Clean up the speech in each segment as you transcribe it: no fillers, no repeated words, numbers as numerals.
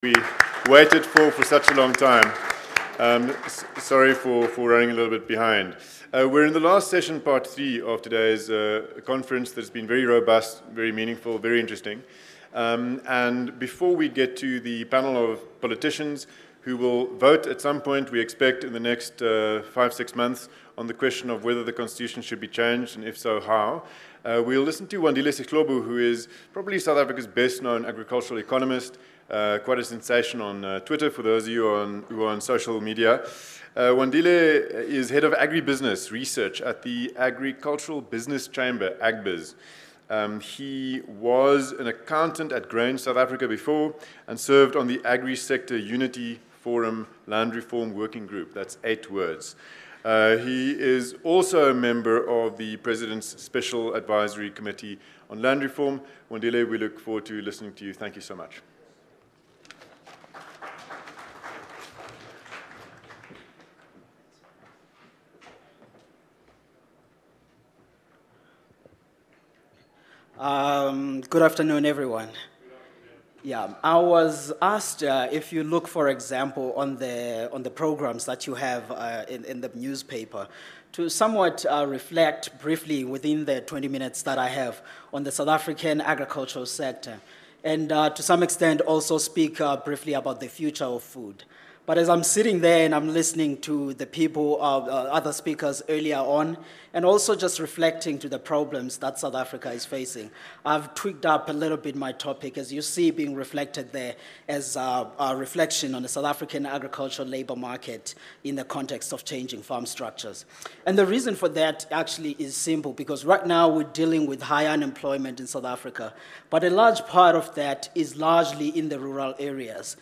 We waited for such a long time. Sorry for running a little bit behind. We're in the last session, part 3 of today's conference that's been very robust, very meaningful, very interesting. And before we get to the panel of politicians who will vote at some point, we expect in the next 5-6 months, on the question of whether the constitution should be changed, and if so, how. We'll listen to Wandile Sihlobo, who is probably South Africa's best-known agricultural economist, quite a sensation on Twitter for those of you who are on social media. Wandile is head of agribusiness research at the Agricultural Business Chamber, Agbiz. He was an accountant at Grain South Africa before and served on the Agri-Sector Unity Forum Land Reform Working Group. That's 8 words. He is also a member of the President's Special Advisory Committee on Land Reform. Wandile, we look forward to listening to you. Thank you so much. Good afternoon, everyone. Yeah, I was asked if you look, for example, on the programs that you have in the newspaper, to somewhat reflect briefly within the 20 minutes that I have on the South African agricultural sector, and to some extent also speak briefly about the future of food. But as I'm sitting there and I'm listening to the people, other speakers earlier on, and also just reflecting to the problems that South Africa is facing, I've tweaked up a little bit my topic, as you see being reflected there as a reflection on the South African agricultural labor market in the context of changing farm structures. And the reason for that actually is simple, because right now we're dealing with high unemployment in South Africa, but a large part of that is largely in the rural areas.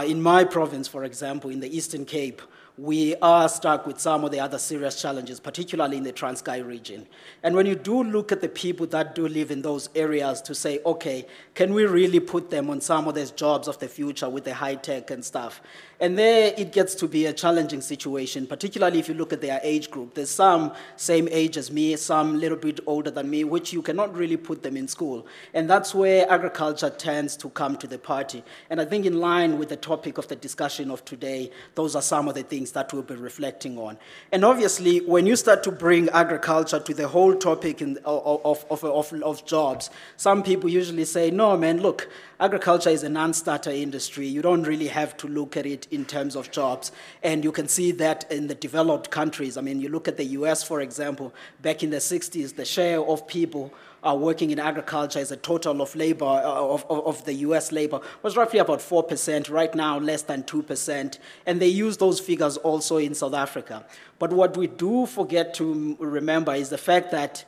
In my province, for example, in the Eastern Cape, we are stuck with some of the other serious challenges, particularly in the Transkei region. And when you do look at the people that do live in those areas to say, okay, can we really put them on some of these jobs of the future with the high tech and stuff? And there it gets to be a challenging situation, particularly if you look at their age group. There's some same age as me, some a little bit older than me, which you cannot really put them in school. And that's where agriculture tends to come to the party. And I think in line with the topic of the discussion of today, those are some of the things that we'll be reflecting on. And obviously, when you start to bring agriculture to the whole topic of jobs, some people usually say, no, man, look, agriculture is a non-starter industry. You don't really have to look at it in terms of jobs. And you can see that in the developed countries. I mean, you look at the US, for example, back in the 60s, the share of people working in agriculture as a total of labor, of the US labor, was roughly about 4%, right now less than 2%, and they use those figures also in South Africa. But what we do forget to remember is the fact that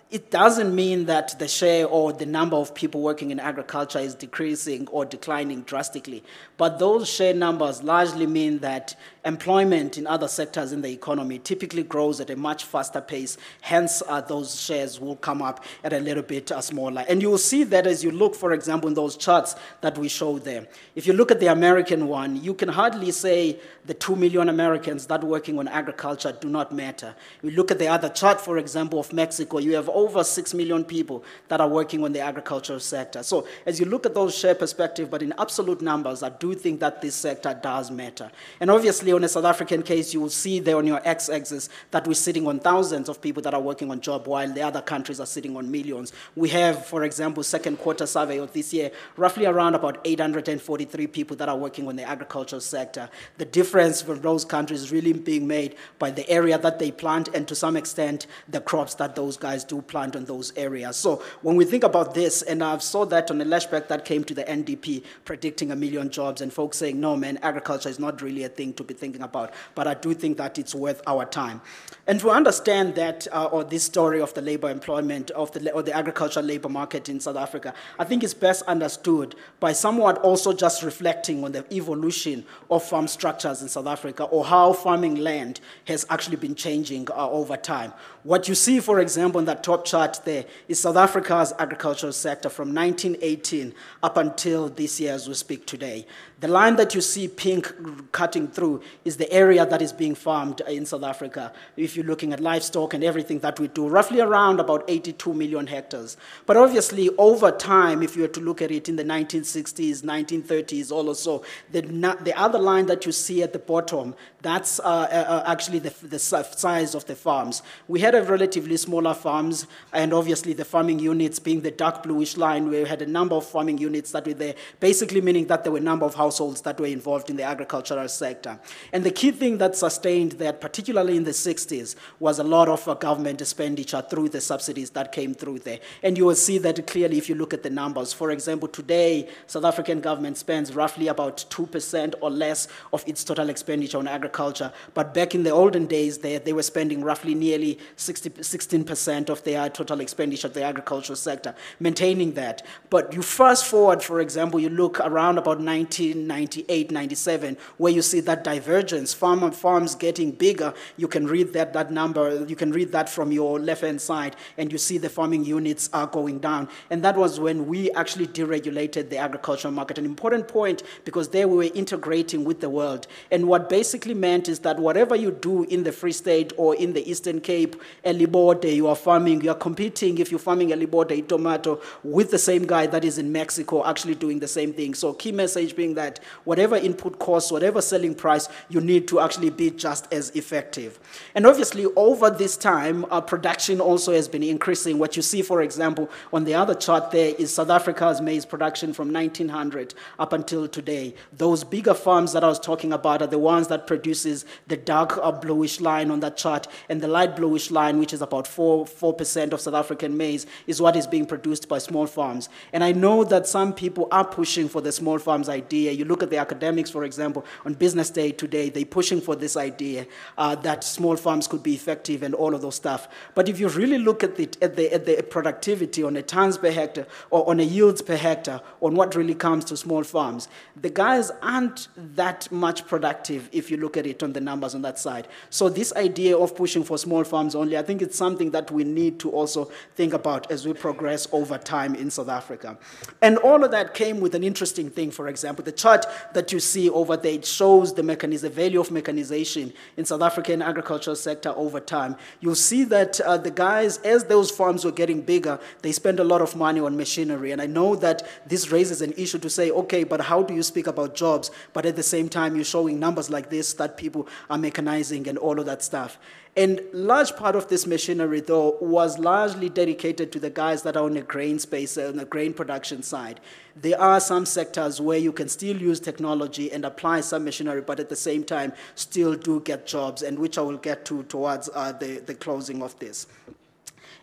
it doesn't mean that the share or the number of people working in agriculture is decreasing or declining drastically. But those share numbers largely mean that employment in other sectors in the economy typically grows at a much faster pace. Hence, those shares will come up at a little bit smaller. And you will see that as you look, for example, in those charts that we show there. If you look at the American one, you can hardly say the 2 million Americans that are working on agriculture do not matter. You look at the other chart, for example, of Mexico, you have over 6 million people that are working on the agricultural sector. So as you look at those share perspective, but in absolute numbers, I do think that this sector does matter. And obviously, on a South African case, you will see there on your x-axis that we're sitting on thousands of people that are working on job, while the other countries are sitting on millions. We have, for example, second quarter survey of this year, roughly around about 843 people that are working on the agricultural sector. The difference for those countries is really being made by the area that they plant and to some extent the crops that those guys do plant on those areas. So when we think about this, and I saw that on a lashback that came to the NDP predicting 1 million jobs and folks saying, no man, agriculture is not really a thing to be thinking about, but I do think that it's worth our time. And to understand that, or this story of the labor employment, or the agricultural labor market in South Africa, I think it's best understood by somewhat also just reflecting on the evolution of farm structures in South Africa, or how farming land has actually been changing over time. What you see, for example, in that top top chart there is South Africa's agricultural sector from 1918 up until this year as we speak today. The line that you see pink cutting through is the area that is being farmed in South Africa. If you're looking at livestock and everything that we do, roughly around about 82 million hectares. But obviously, over time, if you were to look at it in the 1960s, 1930s, also, the other line that you see at the bottom, that's actually the size of the farms. We had a relatively smaller farms, and obviously the farming units being the dark bluish line, we had a number of farming units that were there, basically meaning that there were a number of households that were involved in the agricultural sector. And the key thing that sustained that, particularly in the 60s, was a lot of government expenditure through the subsidies that came through there. And you will see that clearly if you look at the numbers. For example, today, South African government spends roughly about 2% or less of its total expenditure on agriculture. But back in the olden days, they were spending roughly nearly 16% of their total expenditure of the agricultural sector, maintaining that. But you fast forward, for example, you look around about 1998, 97, where you see that divergence, farms getting bigger. You can read that number, you can read that from your left-hand side, and you see the farming units are going down. And that was when we actually deregulated the agricultural market. An important point, because there we were integrating with the world. And what basically meant is that whatever you do in the Free State or in the Eastern Cape, Elibode, you are competing, if you're farming Elibode tomato, with the same guy that is in Mexico actually doing the same thing. So key message being that whatever input costs, whatever selling price, you need to actually be just as effective. And obviously, over this time, our production also has been increasing. What you see, for example, on the other chart there is South Africa's maize production from 1900 up until today. Those bigger farms that I was talking about are the ones that produces the dark bluish line on that chart, and the light bluish line, which is about 4% of South African maize, is what is being produced by small farms. And I know that some people are pushing for the small farms idea. You look at the academics, for example, on Business Day today, they're pushing for this idea that small farms could be effective and all of those stuff. But if you really look at the productivity on a tons per hectare or on a yields per hectare, on what really comes to small farms, the guys aren't that much productive if you look at it on the numbers on that side. So this idea of pushing for small farms only, I think it's something that we need to also think about as we progress over time in South Africa. And all of that came with an interesting thing. For example, the chart that you see over there, it shows the value of mechanization in South African agricultural sector over time. You'll see that the guys, as those farms were getting bigger, they spend a lot of money on machinery. And I know that this raises an issue to say, okay, but how do you speak about jobs, but at the same time you're showing numbers like this that people are mechanizing and all of that stuff. And large part of this machinery, though, was largely dedicated to the guys that are on the grain space, on the grain production side. There are some sectors where you can still use technology and apply some machinery, but at the same time still do get jobs, and which I will get to towards the closing of this.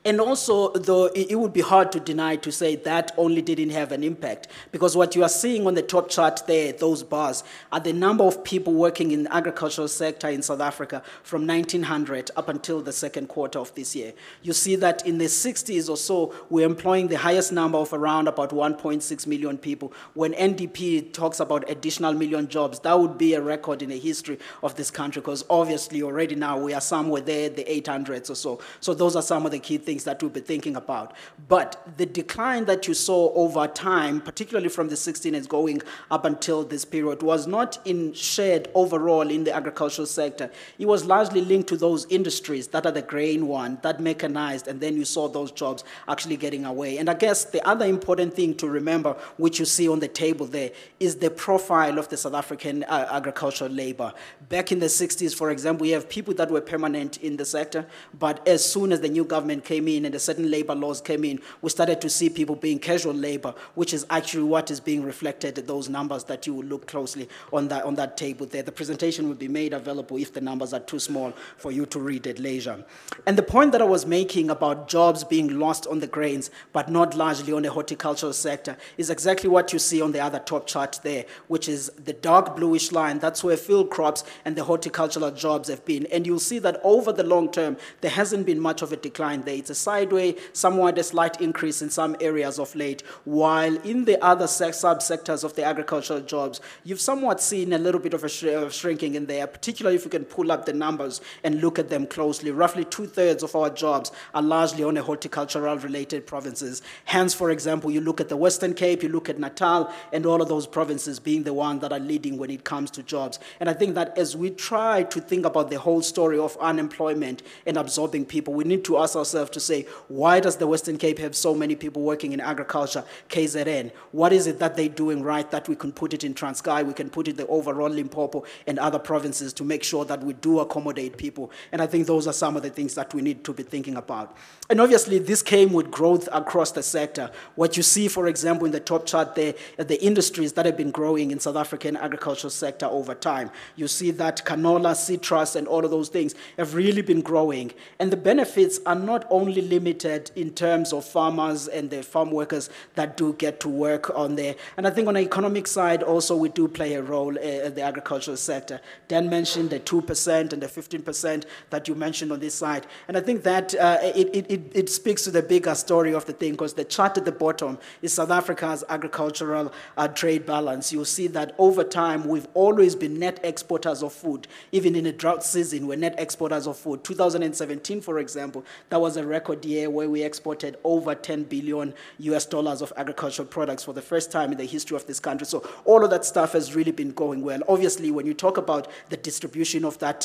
And also, though, it would be hard to deny to say that only didn't have an impact, because what you are seeing on the top chart there, those bars, are the number of people working in the agricultural sector in South Africa from 1900 up until the second quarter of this year. You see that in the 60s or so, we're employing the highest number of around about 1.6 million people. When NDP talks about additional million jobs, that would be a record in the history of this country, because obviously already now we are somewhere there, the 800s or so. So those are some of the key things that we'll be thinking about. But the decline that you saw over time, particularly from the 16s going up until this period, was not in shared overall in the agricultural sector. It was largely linked to those industries that are the grain one, that mechanized, and then you saw those jobs actually getting away. And I guess the other important thing to remember, which you see on the table there, is the profile of the South African agricultural labor. Back in the 60s, for example, we have people that were permanent in the sector, but as soon as the new government came in and the certain labor laws came in, we started to see people being casual labor, which is actually what is being reflected in those numbers that you will look closely on that table there. The presentation will be made available if the numbers are too small for you to read at leisure. And the point that I was making about jobs being lost on the grains, but not largely on the horticultural sector, is exactly what you see on the other top chart there, which is the dark bluish line. That's where field crops and the horticultural jobs have been. And you'll see that over the long term, there hasn't been much of a decline there. It's a sideways, somewhat a slight increase in some areas of late, while in the other subsectors of the agricultural jobs, you've somewhat seen a little bit of a shrinking in there, particularly if you can pull up the numbers and look at them closely. Roughly 2/3 of our jobs are largely on the horticultural related provinces. Hence, for example, you look at the Western Cape, you look at Natal, and all of those provinces being the ones that are leading when it comes to jobs. And I think that as we try to think about the whole story of unemployment and absorbing people, we need to ask ourselves to say, why does the Western Cape have so many people working in agriculture, KZN? What is it that they're doing right that we can put it in Transkei, we can put it in the overall Limpopo and other provinces to make sure that we do accommodate people? And I think those are some of the things that we need to be thinking about. And obviously, this came with growth across the sector. What you see, for example, in the top chart there, the industries that have been growing in South African agricultural sector over time. You see that canola, citrus, and all of those things have really been growing. And the benefits are not only limited in terms of farmers and the farm workers that do get to work on there. And I think on the economic side also we do play a role in the agricultural sector. Dan mentioned the 2% and the 15% that you mentioned on this side. And I think that it speaks to the bigger story of the thing, because the chart at the bottom is South Africa's agricultural trade balance. You'll see that over time we've always been net exporters of food. Even in a drought season, we're net exporters of food. 2017, for example, that was a record year where we exported over $10 billion of agricultural products for the first time in the history of this country. So all of that stuff has really been going well. Obviously, when you talk about the distribution of that,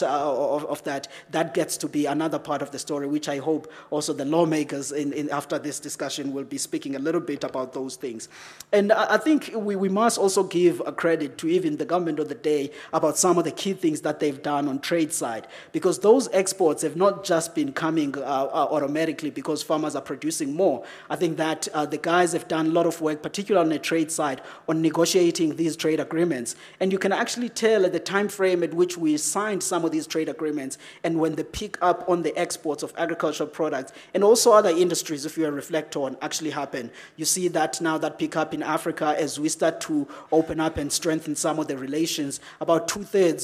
that gets to be another part of the story, which I hope also the lawmakers after this discussion will be speaking a little bit about those things. And I think we must also give a credit to even the government of the day about some of the key things that they've done on trade side, because those exports have not just been coming automatically because farmers are producing more. I think that the guys have done a lot of work, particularly on the trade side, on negotiating these trade agreements. And you can actually tell at the time frame at which we signed some of these trade agreements and when they pick up on the exports of agricultural products and also other industries, if you reflect on, actually happen. You see that now that pick up in Africa as we start to open up and strengthen some of the relations. About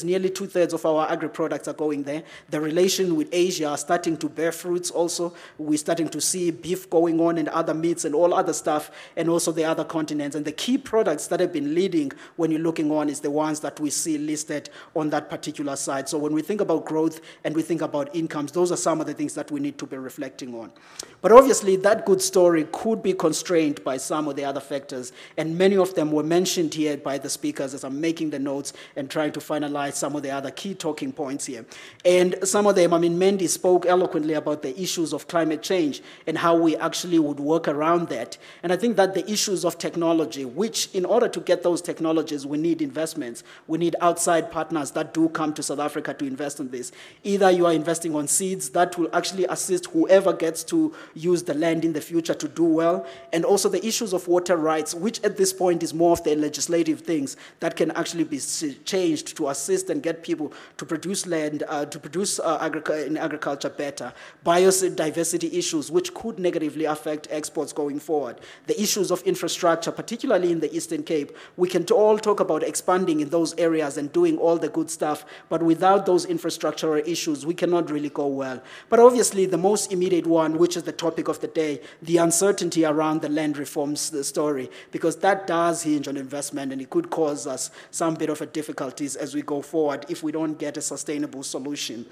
nearly two-thirds of our agri-products are going there. The relation with Asia are starting to bear fruits also. We're starting to see beef going on and other meats and all other stuff, and also the other continents. And the key products that have been leading when you're looking on is the ones that we see listed on that particular side. So when we think about growth and we think about incomes, those are some of the things that we need to be reflecting on. But obviously, that good story could be constrained by some of the other factors, and many of them were mentioned here by the speakers as I'm making the notes and trying to finalize some of the other key talking points here. And some of them, Mandy spoke eloquently about the issues of climate change and how we actually would work around that. And I think that the issues of technology, which in order to get those technologies, we need investments. We need outside partners that do come to South Africa to invest in this. Either you are investing on seeds that will actually assist whoever gets to use the land in the future to do well, and also the issues of water rights, which at this point is more of the legislative things that can actually be changed to assist and get people to produce land, to produce in agriculture better. Biodiversity issues, which could negatively affect exports going forward. The issues of infrastructure, particularly in the Eastern Cape. We can all talk about expanding in those areas and doing all the good stuff, but without those infrastructural issues, we cannot really go well. But obviously, the most immediate one, which is the topic of the day, the uncertainty around the land reforms story, because that does hinge on investment, and it could cause us some bit of a difficulties as we go forward if we don't get a sustainable solution.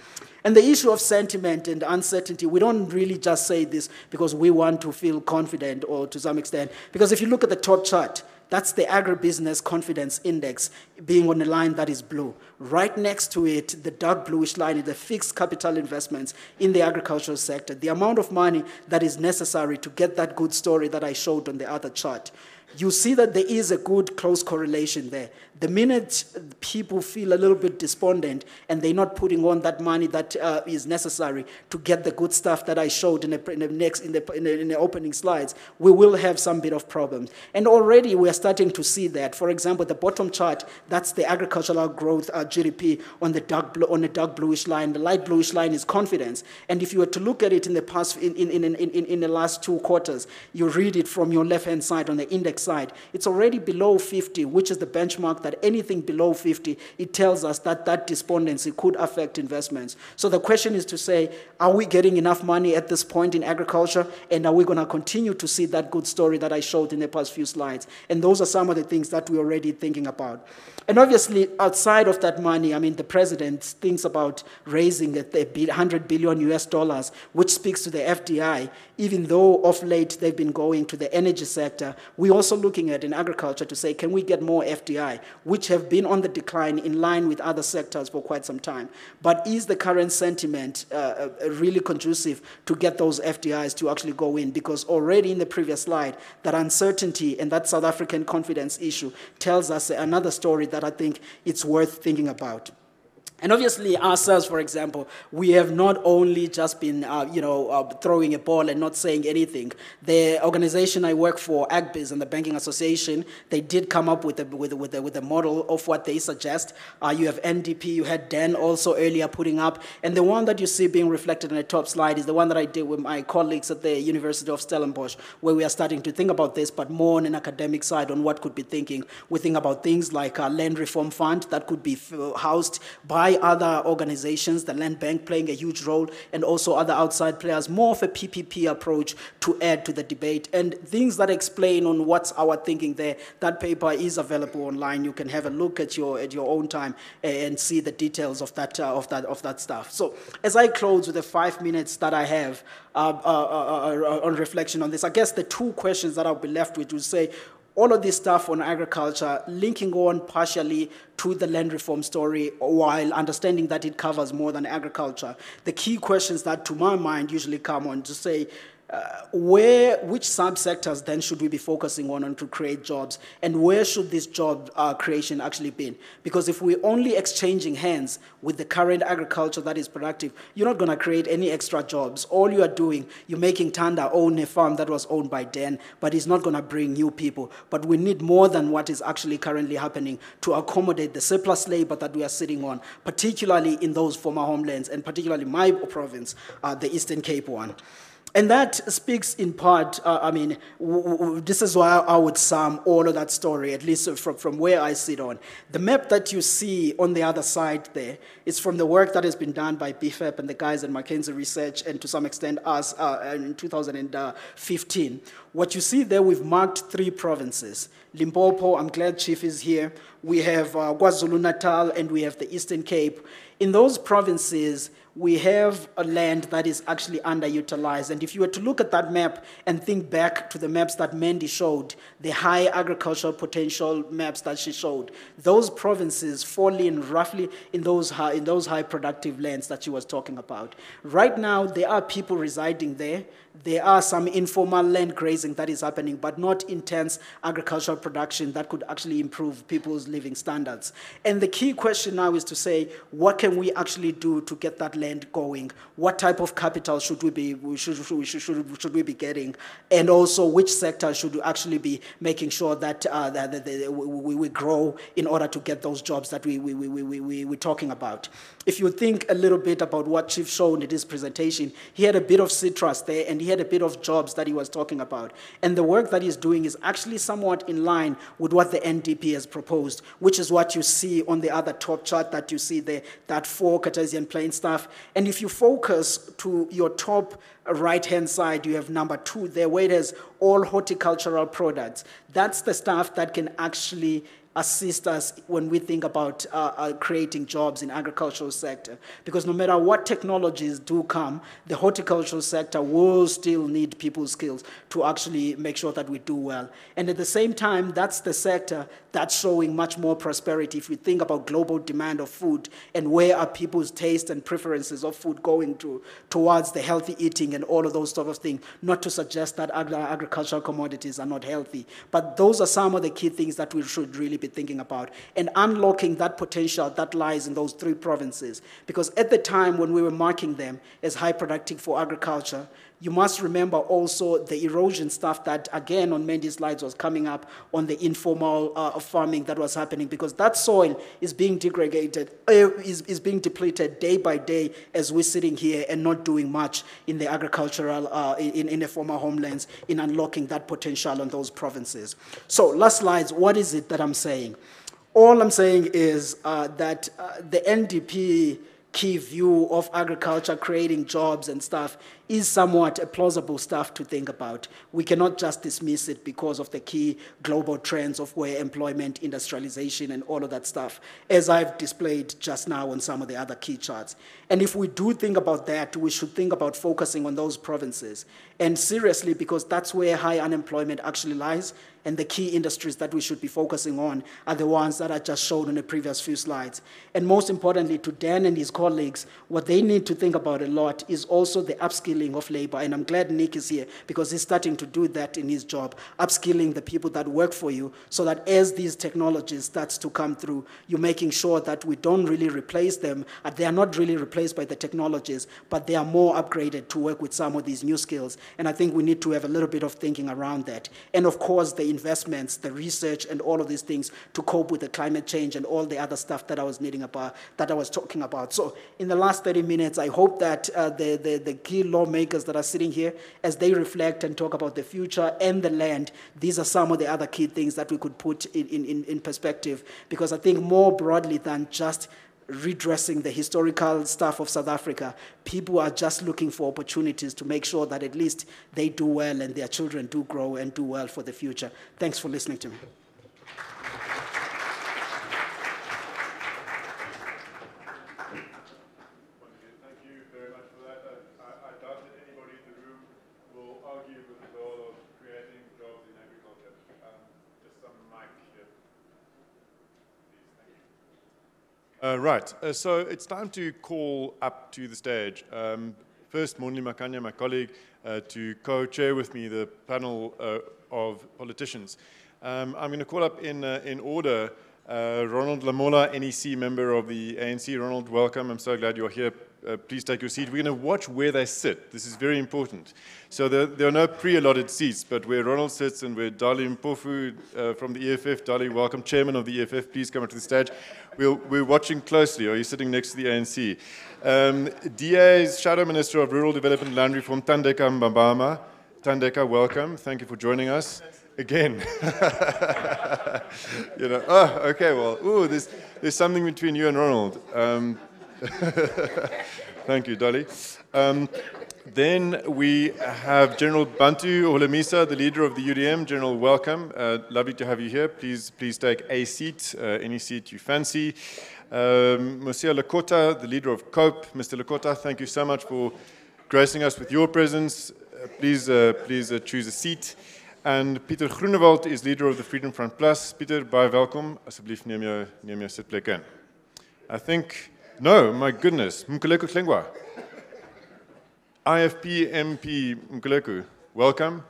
And the issue of sentiment and uncertainty, we don't really just say this because we want to feel confident or to some extent, because if you look at the top chart, that's the agribusiness confidence index being on a line that is blue. Right next to it, the dark bluish line is the fixed capital investments in the agricultural sector, the amount of money that is necessary to get that good story that I showed on the other chart. You see that there is a good close correlation there. The minute people feel a little bit despondent and they're not putting on that money that is necessary to get the good stuff that I showed in the opening slides, we will have some bit of problems. And already we are starting to see that. For example, the bottom chart, that's the agricultural growth GDP on the dark bluish line. The light bluish line is confidence. And if you were to look at it in the past, in the last 2 quarters, you read it from your left-hand side on the index index side, it's already below 50, which is the benchmark that anything below 50, it tells us that that despondency could affect investments. So the question is to say, are we getting enough money at this point in agriculture, and are we going to continue to see that good story that I showed in the past few slides? And those are some of the things that we're already thinking about. And obviously, outside of that money, I mean, the president thinks about raising $100 billion US dollars, which speaks to the FDI, even though of late they've been going to the energy sector. We're also looking at in agriculture to say, can we get more FDI, which have been on the decline in line with other sectors for quite some time. But is the current sentiment really conducive to get those FDIs to actually go in? Because already in the previous slide, that uncertainty and that South African confidence issue tells us another story that I think it's worth thinking about. And obviously ourselves, for example, we have not only just been, throwing a ball and not saying anything. The organization I work for, Agbiz and the Banking Association, they did come up with a model of what they suggest. You have NDP, you had Dan also earlier putting up, and the one that you see being reflected in the top slide is the one that I did with my colleagues at the University of Stellenbosch, where we are starting to think about this, but more on an academic side on what could be thinking. We think about things like a land reform fund that could be housed by other organizations, the Land Bank playing a huge role, and also other outside players, more of a PPP approach to add to the debate, and things that explain on what's our thinking there. That paper is available online. You can have a look at your own time and see the details of that stuff. So as I close with the 5 minutes that I have on reflection on this, I guess the two questions that I'll be left with will say, all of this stuff on agriculture, linking on partially to the land reform story while understanding that it covers more than agriculture. The key questions that, to my mind, usually come on to say, which subsectors then should we be focusing on to create jobs, and where should this job creation actually be? Because if we're only exchanging hands with the current agriculture that is productive, you're not going to create any extra jobs. All you are doing, you're making Tanda own a farm that was owned by Dan, but it's not going to bring new people. But we need more than what is actually currently happening to accommodate the surplus labor that we are sitting on, particularly in those former homelands, and particularly my province, the Eastern Cape one. And that speaks in part, this is why I would sum all of that story, at least from where I sit on. The map that you see on the other side there is from the work that has been done by BFEP and the guys at McKinsey Research, and to some extent us in 2015. What you see there, we've marked 3 provinces. Limpopo, I'm glad Chief is here. We have KwaZulu-Natal, and we have the Eastern Cape. In those provinces, we have a land that is actually underutilized. And if you were to look at that map and think back to the maps that Mandy showed, the high agricultural potential maps that she showed, those provinces fall in roughly in those high productive lands that she was talking about. Right now, there are people residing there. There are some informal land grazing that is happening, but not intense agricultural production that could actually improve people's living standards. And the key question now is to say, what can we actually do to get that land going? What type of capital should we be getting? And also, which sector should we actually be making sure that we grow in order to get those jobs that we're talking about? If you think a little bit about what Chief showed in his presentation, he had a bit of citrus there, and he had a bit of jobs that he was talking about. And the work that he's doing is actually somewhat in line with what the NDP has proposed, which is what you see on the other top chart that you see there, that 4 Cartesian plane stuff. And if you focus to your top right-hand side, you have number 2 there, where it has all horticultural products. That's the stuff that can actually assist us when we think about creating jobs in agricultural sector. Because no matter what technologies do come, the horticultural sector will still need people's skills to actually make sure that we do well. And at the same time, that's the sector that's showing much more prosperity. If we think about global demand of food and where are people's taste and preferences of food going towards the healthy eating and all of those sort of things, not to suggest that agricultural commodities are not healthy. But those are some of the key things that we should really be thinking about, and unlocking that potential that lies in those 3 provinces. Because at the time when we were marking them as high productive for agriculture, You must remember also the erosion stuff that, again, on Mandy's slides was coming up on the informal farming that was happening, because that soil is being degraded, is being depleted day by day as we're sitting here and not doing much in the agricultural, in the former homelands, in unlocking that potential on those provinces. So, last slides, what is it that I'm saying? All I'm saying is that the NDP key view of agriculture creating jobs and stuff is somewhat a plausible stuff to think about. We cannot just dismiss it because of the key global trends of where employment, industrialization, and all of that stuff, as I've displayed just now on some of the other key charts. And if we do think about that, we should think about focusing on those provinces. And seriously, because that's where high unemployment actually lies, and the key industries that we should be focusing on are the ones that I just showed on the previous few slides. And most importantly, to Dan and his colleagues, what they need to think about a lot is also the upskilling of labor. And I'm glad Nick is here, because he's starting to do that in his job, upskilling the people that work for you, so that as these technologies starts to come through, you're making sure that we don't really replace them. They are not really replaced by the technologies, but they are more upgraded to work with some of these new skills. And I think we need to have a little bit of thinking around that. And of course, the investments, the research, and all of these things to cope with the climate change and all the other stuff that I was talking about. So in the last 30 minutes, I hope that the key lawmakers that are sitting here, as they reflect and talk about the future and the land, these are some of the other key things that we could put in perspective, because I think more broadly than just redressing the historical stuff of South Africa, people are just looking for opportunities to make sure that at least they do well and their children do grow and do well for the future. Thanks for listening to me. Thank you very much for that. I doubt that anybody in the room will argue with the goal of creating jobs in agriculture. Just some mic here. Right, so it's time to call up to the stage. First, Mondli Makhanya, my colleague, to co-chair with me the panel of politicians. I'm going to call up in order Ronald Lamola, NEC member of the ANC. Ronald, welcome. I'm so glad you're here. Please take your seat. We're going to watch where they sit. This is very important. So there are no pre-allotted seats, but where Ronald sits and where Dali Mpofu from the EFF, Dali, welcome, chairman of the EFF, please come up to the stage. We're watching closely. Are you sitting next to the ANC? DA's Shadow Minister of Rural Development and Land Reform, Thandeka Mbambama. Thandeka, welcome. Thank you for joining us. Again. You know, oh, okay, well, ooh, there's something between you and Ronald. Thank you, Dolly. Then we have General Bantu Olemisa, the leader of the UDM. General, welcome. Lovely to have you here. Please take a seat, any seat you fancy. Monsieur Lekota, the leader of COPE. Mr. Lekota, thank you so much for gracing us with your presence. Please choose a seat. And Pieter Groenewald is leader of the Freedom Front Plus. Pieter, baie welkom. Asseblief neem jou sitplek in. I think, no, my goodness, Mkuleko Klengwa. IFP MP Mkuleko, welcome.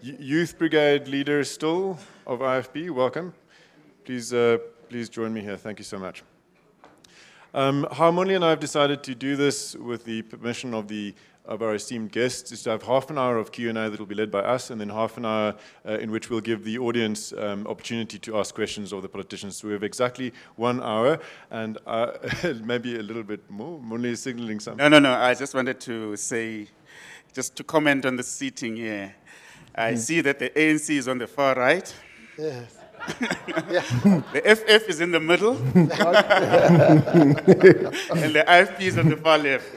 Youth Brigade leader still of IFP, welcome. Please join me here. Thank you so much. Mondli and I have decided to do this with the permission of our esteemed guests, is to have half an hour of Q&A that will be led by us, and then half an hour in which we'll give the audience opportunity to ask questions of the politicians. So we have exactly 1 hour, and maybe a little bit more. Mondli is signaling something. No. I just wanted to say, just to comment on the seating here. I see that the ANC is on the far right. Yes. The FF is in the middle. And the IFP is on the far left.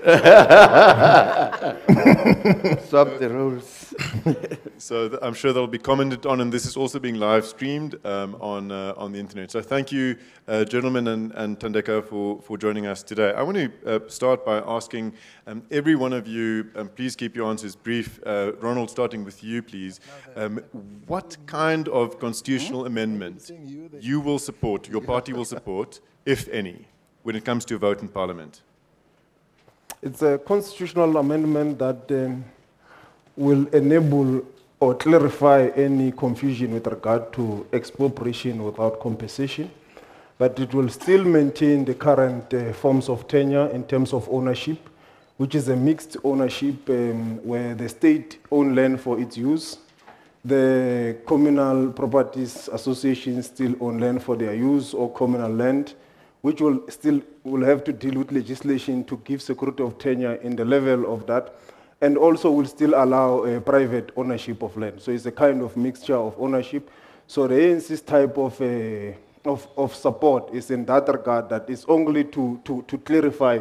Swap the rules. So I'm sure that'll be commented on, and this is also being live streamed on the internet. So thank you, gentlemen and Thandeka, for joining us today. I want to start by asking every one of you, please keep your answers brief. Ronald, starting with you, please. What kind of constitutional amendment you will support, your party will support, if any, when it comes to a vote in Parliament? It's a constitutional amendment that will enable or clarify any confusion with regard to expropriation without compensation, but it will still maintain the current forms of tenure in terms of ownership, which is a mixed ownership where the state owns land for its use. The communal properties associations still own land for their use or communal land, which will have to deal with legislation to give security of tenure in the level of that, and also will still allow private ownership of land. So it's a kind of mixture of ownership. So the ANC's type of support is in that regard, that is only to clarify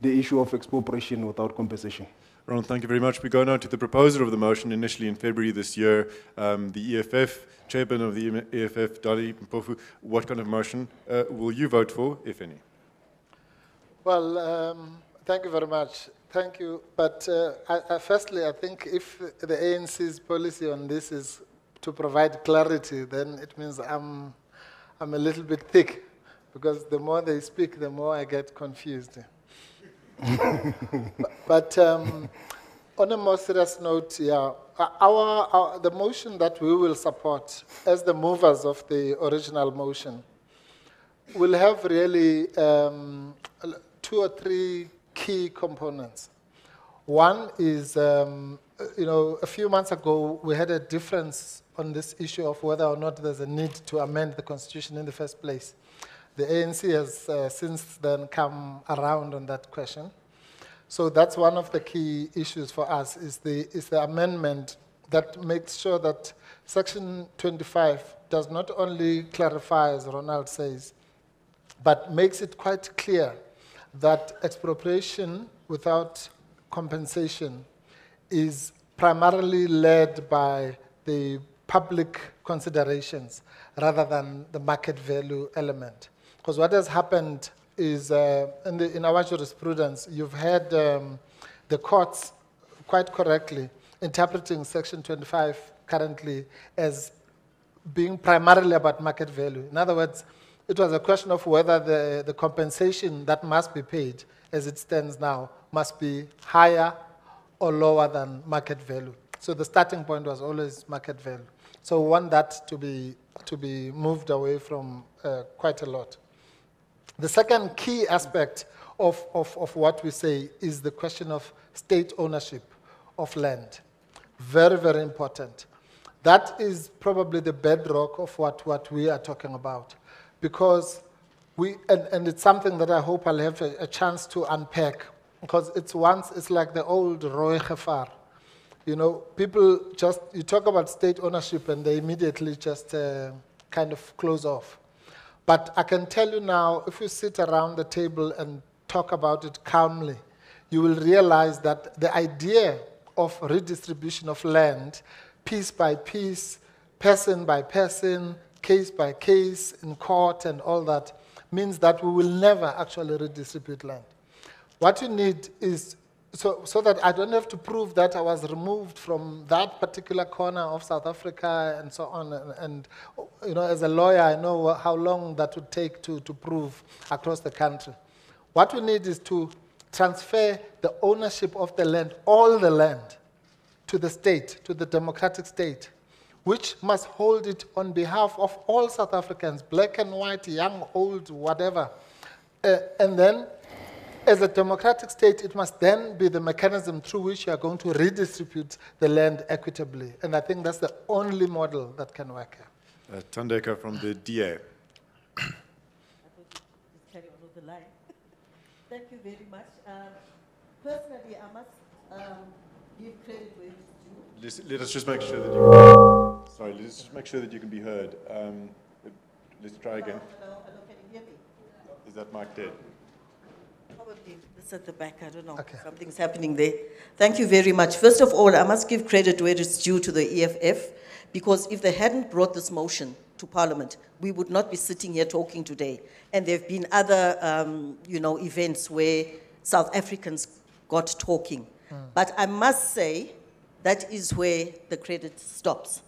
the issue of expropriation without compensation. Ronald, thank you very much. We go now to the proposer of the motion initially in February this year, the EFF, chairman of the EFF, Dali Mpofu. What kind of motion will you vote for, if any? Well, thank you very much. Thank you. But firstly, I think if the ANC's policy on this is to provide clarity, then it means I'm a little bit thick, because the more they speak, the more I get confused. But on a more serious note, yeah, the motion that we will support as the movers of the original motion will have really 2 or 3 key components. One is, a few months ago, we had a difference on this issue of whether or not there's a need to amend the Constitution in the first place. The ANC has since then come around on that question. So that's one of the key issues for us, is the amendment that makes sure that Section 25 does not only clarify, as Ronald says, but makes it quite clear that expropriation without compensation is primarily led by the public considerations rather than the market value element. Because what has happened is, in our jurisprudence, you've had the courts quite correctly interpreting Section 25 currently as being primarily about market value. In other words, it was a question of whether the compensation that must be paid, as it stands now, must be higher or lower than market value. So the starting point was always market value. So we want that to be moved away from quite a lot. The second key aspect of what we say is the question of state ownership of land. Very, very important. That is probably the bedrock of what we are talking about. Because and it's something that I hope I'll have a chance to unpack, because it's like the old Roy Gefar. People you talk about state ownership and they immediately just kind of close off. But I can tell you now, if you sit around the table and talk about it calmly, you will realize that the idea of redistribution of land, piece by piece, person by person, case by case, in court and all that, means that we will never actually redistribute land. What you need is, so that I don't have to prove that I was removed from that particular corner of South Africa and so on. And as a lawyer, I know how long that would take to prove across the country. What we need is to transfer the ownership of the land, all the land, to the state, to the democratic state, which must hold it on behalf of all South Africans, black and white, young, old, whatever. And then, as a democratic state, it must then be the mechanism through which you are going to redistribute the land equitably. And I think that's the only model that can work here. Tandeka from the DA. Carry on with the line. Thank you very much. Personally, I must give credit where it's due. Let us just make sure that you. Sorry, let's just make sure that you can be heard. Let's try again. Hello, can you hear me? Is that mic dead? Probably. It's at the back, I don't know. Okay. Something's happening there. Thank you very much. First of all, I must give credit where it's due to the EFF, because if they hadn't brought this motion to Parliament, we would not be sitting here talking today. And there have been other, events where South Africans got talking. But I must say, that is where the credit stops.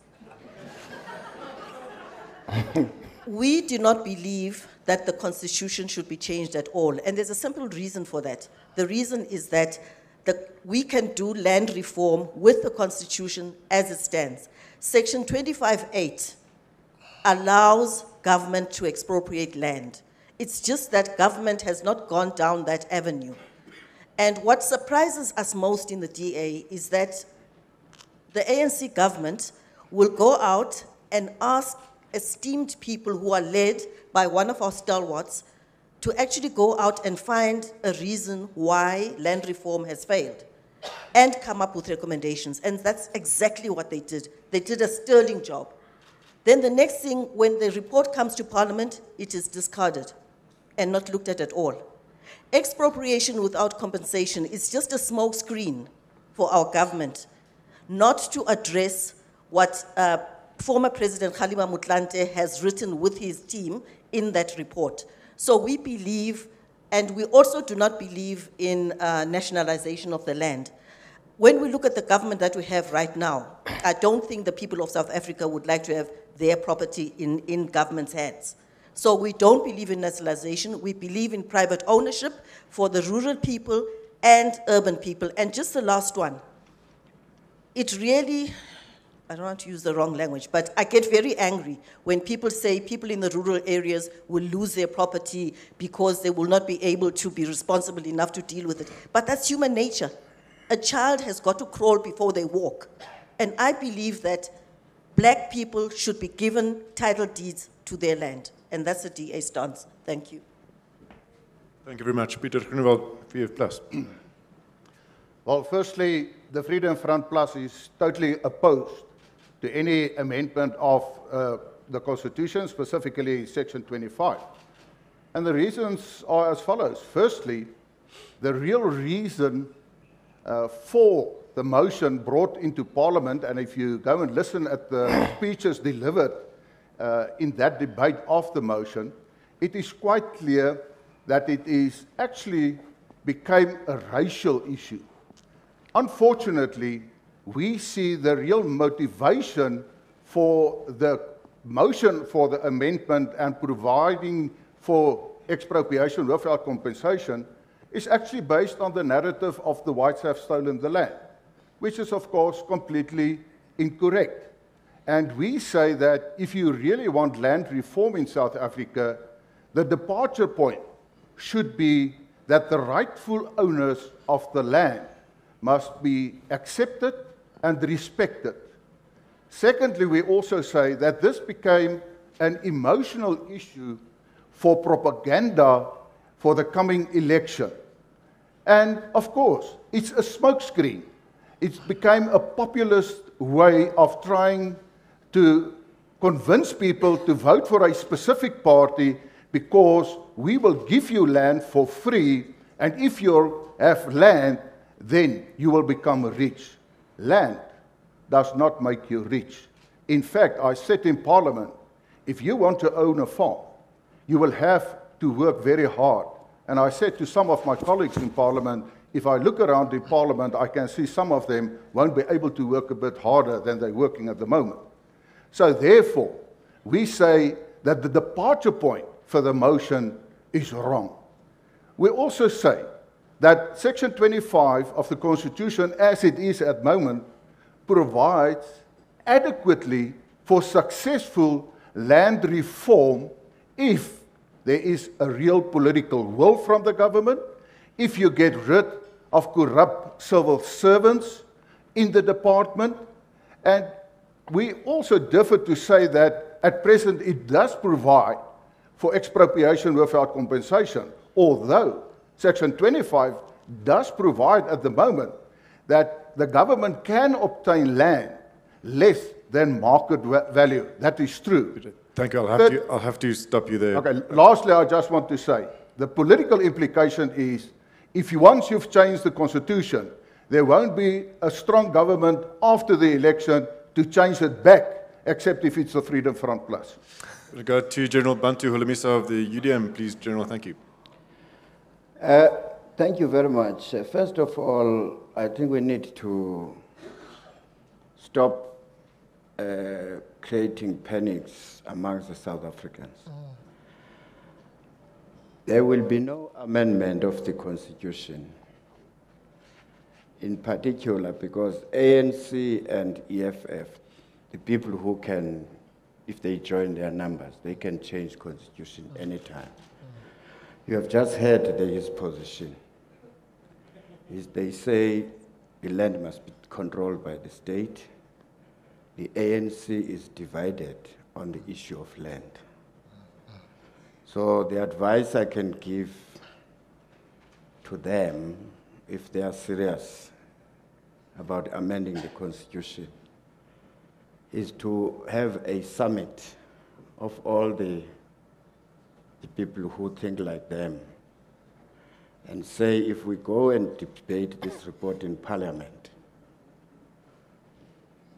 We do not believe that the Constitution should be changed at all. And there's a simple reason for that. The reason is that we can do land reform with the Constitution as it stands. Section 25(8) allows government to expropriate land. It's just that government has not gone down that avenue. And what surprises us most in the DA is that the ANC government will go out and ask esteemed people who are led by one of our stalwarts to actually go out and find a reason why land reform has failed and come up with recommendations. And that's exactly what they did. They did a sterling job. Then the next thing, when the report comes to Parliament, it is discarded and not looked at all. Expropriation without compensation is just a smokescreen for our government not to address what former President Kgalema Motlanthe has written with his team in that report. So we believe, and we also do not believe in nationalization of the land. When we look at the government that we have right now, I don't think the people of South Africa would like to have their property in government's hands. So we don't believe in nationalization. We believe in private ownership for the rural people and urban people. And just the last one, it really, I don't want to use the wrong language, but I get very angry when people say people in the rural areas will lose their property because they will not be able to be responsible enough to deal with it. But that's human nature. A child has got to crawl before they walk. And I believe that black people should be given title deeds to their land. And that's the DA stance. Thank you. Thank you very much. Peter Groenewald, VF Plus. Well, firstly, the Freedom Front Plus is totally opposed to any amendment of the Constitution, specifically Section 25. And the reasons are as follows. Firstly, the real reason for the motion brought into Parliament, and if you go and listen at the speeches delivered in that debate of the motion, it is quite clear that it is actually became a racial issue. Unfortunately, we see the real motivation for the motion for the amendment and providing for expropriation without compensation is actually based on the narrative of the whites have stolen the land, which is, of course, completely incorrect. And we say that if you really want land reform in South Africa, the departure point should be that the rightful owners of the land must be accepted and respected. Secondly, we also say that this became an emotional issue for propaganda for the coming election. And of course, it's a smokescreen. It became a populist way of trying to convince people to vote for a specific party because we will give you land for free, and if you have land, then you will become rich. Land does not make you rich. In fact, I said in Parliament, if you want to own a farm, you will have to work very hard. And I said to some of my colleagues in Parliament, if I look around in Parliament, I can see some of them won't be able to work a bit harder than they're working at the moment. So therefore, we say that the departure point for the motion is wrong. We also say that Section 25 of the Constitution, as it is at the moment, provides adequately for successful land reform if there is a real political will from the government, if you get rid of corrupt civil servants in the department. And we also differ to say that at present it does provide for expropriation without compensation, although Section 25 does provide at the moment that the government can obtain land less than market value. That is true. Thank you. I'll have to stop you there. Okay. Lastly, I just want to say, the political implication is, if once you've changed the Constitution, there won't be a strong government after the election to change it back, except if it's the Freedom Front Plus. We'll go to General Bantu Holomisa of the UDM, please. General, thank you. Thank you very much. First of all, I think we need to stop creating panics amongst the South Africans. There will be no amendment of the Constitution, in particular because ANC and EFF, the people who can, if they join their numbers, they can change Constitution anytime. You have just heard his position. is they say the land must be controlled by the state. The ANC is divided on the issue of land. So the advice I can give to them, if they are serious about amending the constitution, is to have a summit of all the people who think like them and say, if we go and debate this report in Parliament,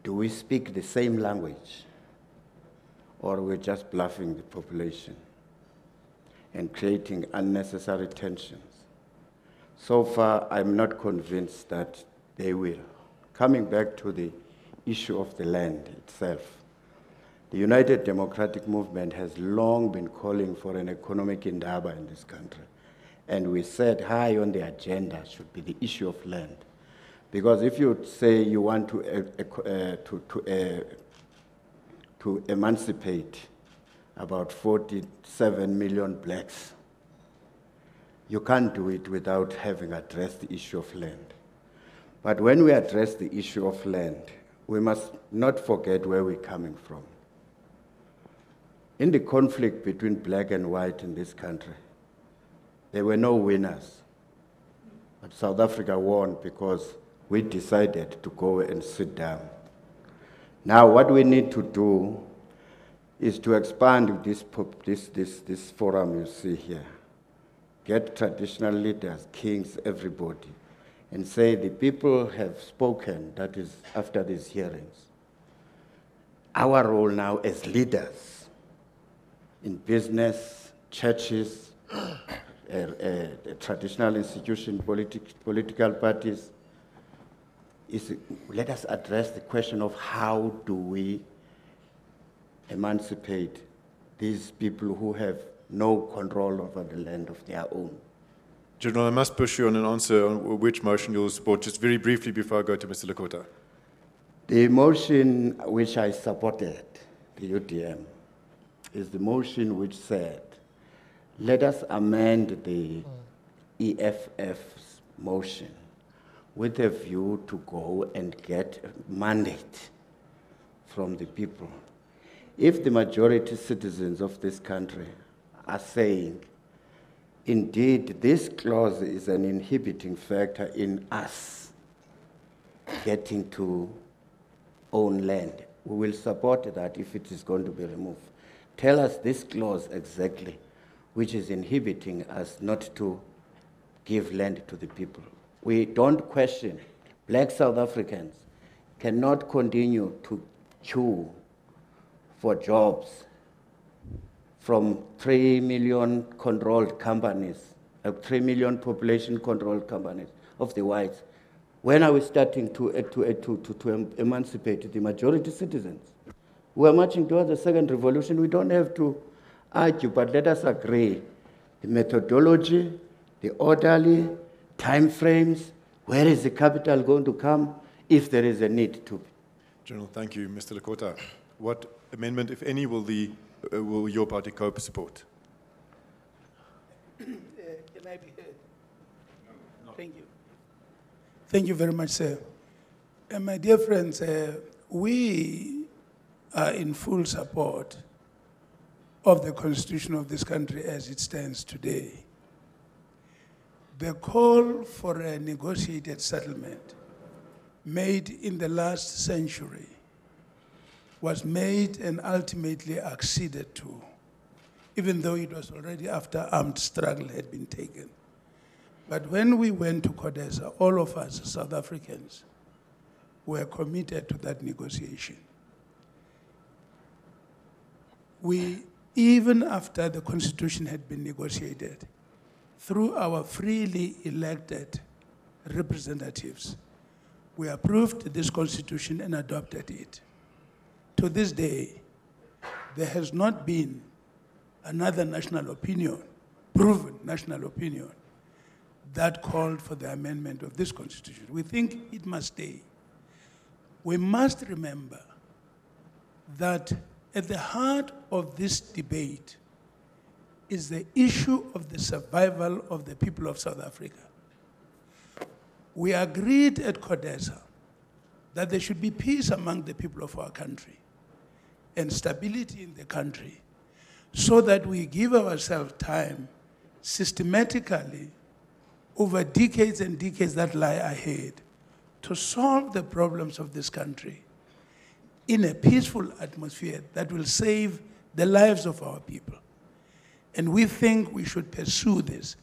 do we speak the same language, or we're just bluffing the population and creating unnecessary tensions? So far, I'm not convinced that they will. Coming back to the issue of the land itself, the United Democratic Movement has long been calling for an economic Indaba in this country. And we said high on the agenda should be the issue of land. Because if you say you want to emancipate about 47 million blacks, you can't do it without having addressed the issue of land. But when we address the issue of land, we must not forget where we're coming from. In the conflict between black and white in this country, there were no winners. But South Africa won because we decided to go and sit down. Now what we need to do is to expand this forum you see here. Get traditional leaders, kings, everybody, and say the people have spoken, that is after these hearings. Our role now as leaders in business, churches, traditional institutions, political parties, is let us address the question of how do we emancipate these people who have no control over the land of their own. General, I must push you on an answer on which motion you'll support, just very briefly before I go to Mr. Lekota. The motion which I supported, the UDM, is the motion which said, let us amend the EFF's motion with a view to go and get a mandate from the people. If the majority citizens of this country are saying, indeed, this clause is an inhibiting factor in us getting to own land, we will support that if it is going to be removed. Tell us this clause exactly, which is inhibiting us not to give land to the people. We don't question. Black South Africans cannot continue to queue for jobs from 3 million controlled companies, 3 million population controlled companies of the whites. When are we starting to emancipate the majority citizens? We are marching towards the second revolution. We don't have to argue, but let us agree. The methodology, the orderly, time frames, where is the capital going to come if there is a need to? General, thank you. Mr. Lekota, what amendment, if any, will your party co-support? Can I be heard? No. Thank you. Thank you very much, sir. My dear friends, we are in full support of the constitution of this country as it stands today. The call for a negotiated settlement made in the last century was made and ultimately acceded to, even though it was already after armed struggle had been taken. But when we went to Codesa, all of us South Africans were committed to that negotiation. We, even after the constitution had been negotiated, through our freely elected representatives, we approved this constitution and adopted it. To this day, there has not been another national opinion, proven national opinion, that called for the amendment of this constitution. We think it must stay. We must remember that at the heart of this debate is the issue of the survival of the people of South Africa. we agreed at CODESA that there should be peace among the people of our country and stability in the country, so that we give ourselves time systematically over decades and decades that lie ahead to solve the problems of this country in a peaceful atmosphere that will save the lives of our people. And we think we should pursue this.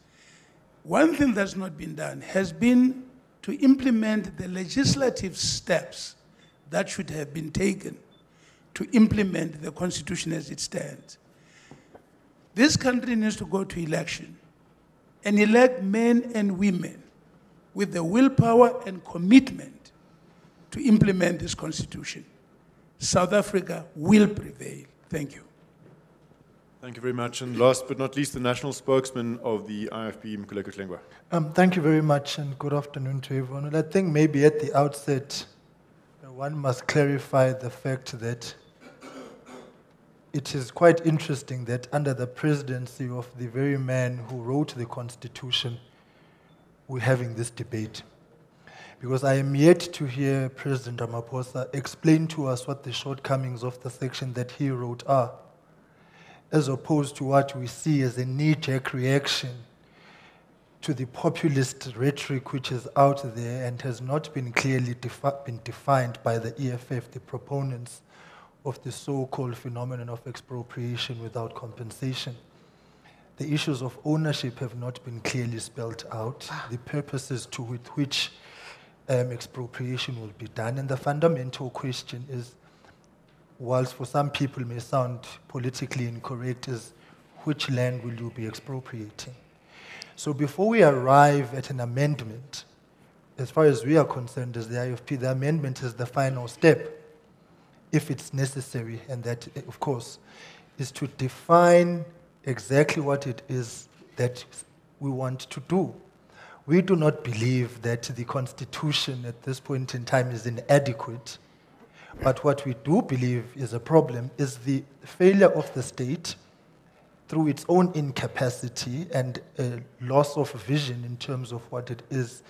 One thing that's not been done has been to implement the legislative steps that should have been taken to implement the Constitution as it stands. This country needs to go to election and elect men and women with the willpower and commitment to implement this Constitution. South Africa will prevail. Thank you. Thank you very much. And last but not least, the national spokesman of the IFP, Mkhuleko Hlengwa. Thank you very much, and good afternoon to everyone. And I think maybe at the outset, one must clarify the fact that it is quite interesting that under the presidency of the very man who wrote the Constitution, we're having this debate. Because I am yet to hear President Ramaphosa explain to us what the shortcomings of the section that he wrote are, as opposed to what we see as a knee-jerk reaction to the populist rhetoric which is out there and has not been clearly been defined by the EFF, the proponents of the so-called phenomenon of expropriation without compensation. The issues of ownership have not been clearly spelled out, the purposes to which expropriation will be done, and the fundamental question is, whilst for some people may sound politically incorrect, is which land will you be expropriating? So before we arrive at an amendment, as far as we are concerned as the IFP, the amendment is the final step, if it's necessary, and that, of course, is to define exactly what it is that we want to do. We do not believe that the Constitution at this point in time is inadequate. But what we do believe is a problem is the failure of the state through its own incapacity and a loss of vision in terms of what it is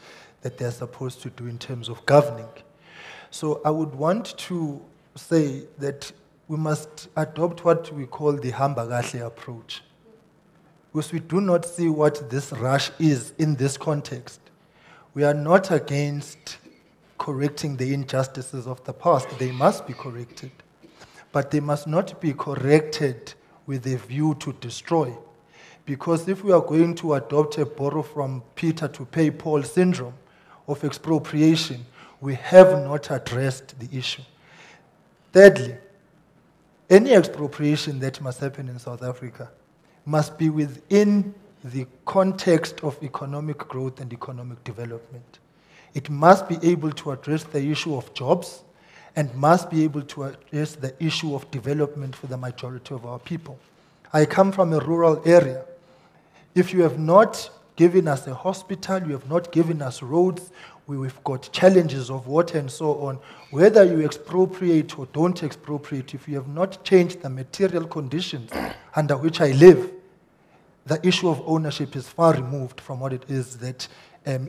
that they're supposed to do in terms of governing. So I would want to say that we must adopt what we call the hamba kahle approach, because we do not see what this rush is in this context. We are not against correcting the injustices of the past. They must be corrected. But they must not be corrected with a view to destroy. Because if we are going to adopt a borrow from Peter to pay Paul syndrome of expropriation, we have not addressed the issue. Thirdly, any expropriation that must happen in South Africa must be within the context of economic growth and economic development. It must be able to address the issue of jobs and must be able to address the issue of development for the majority of our people. I come from a rural area. If you have not given us a hospital, you have not given us roads, we've got challenges of water and so on, whether you expropriate or don't expropriate, if you have not changed the material conditions under which I live, the issue of ownership is far removed from what it is that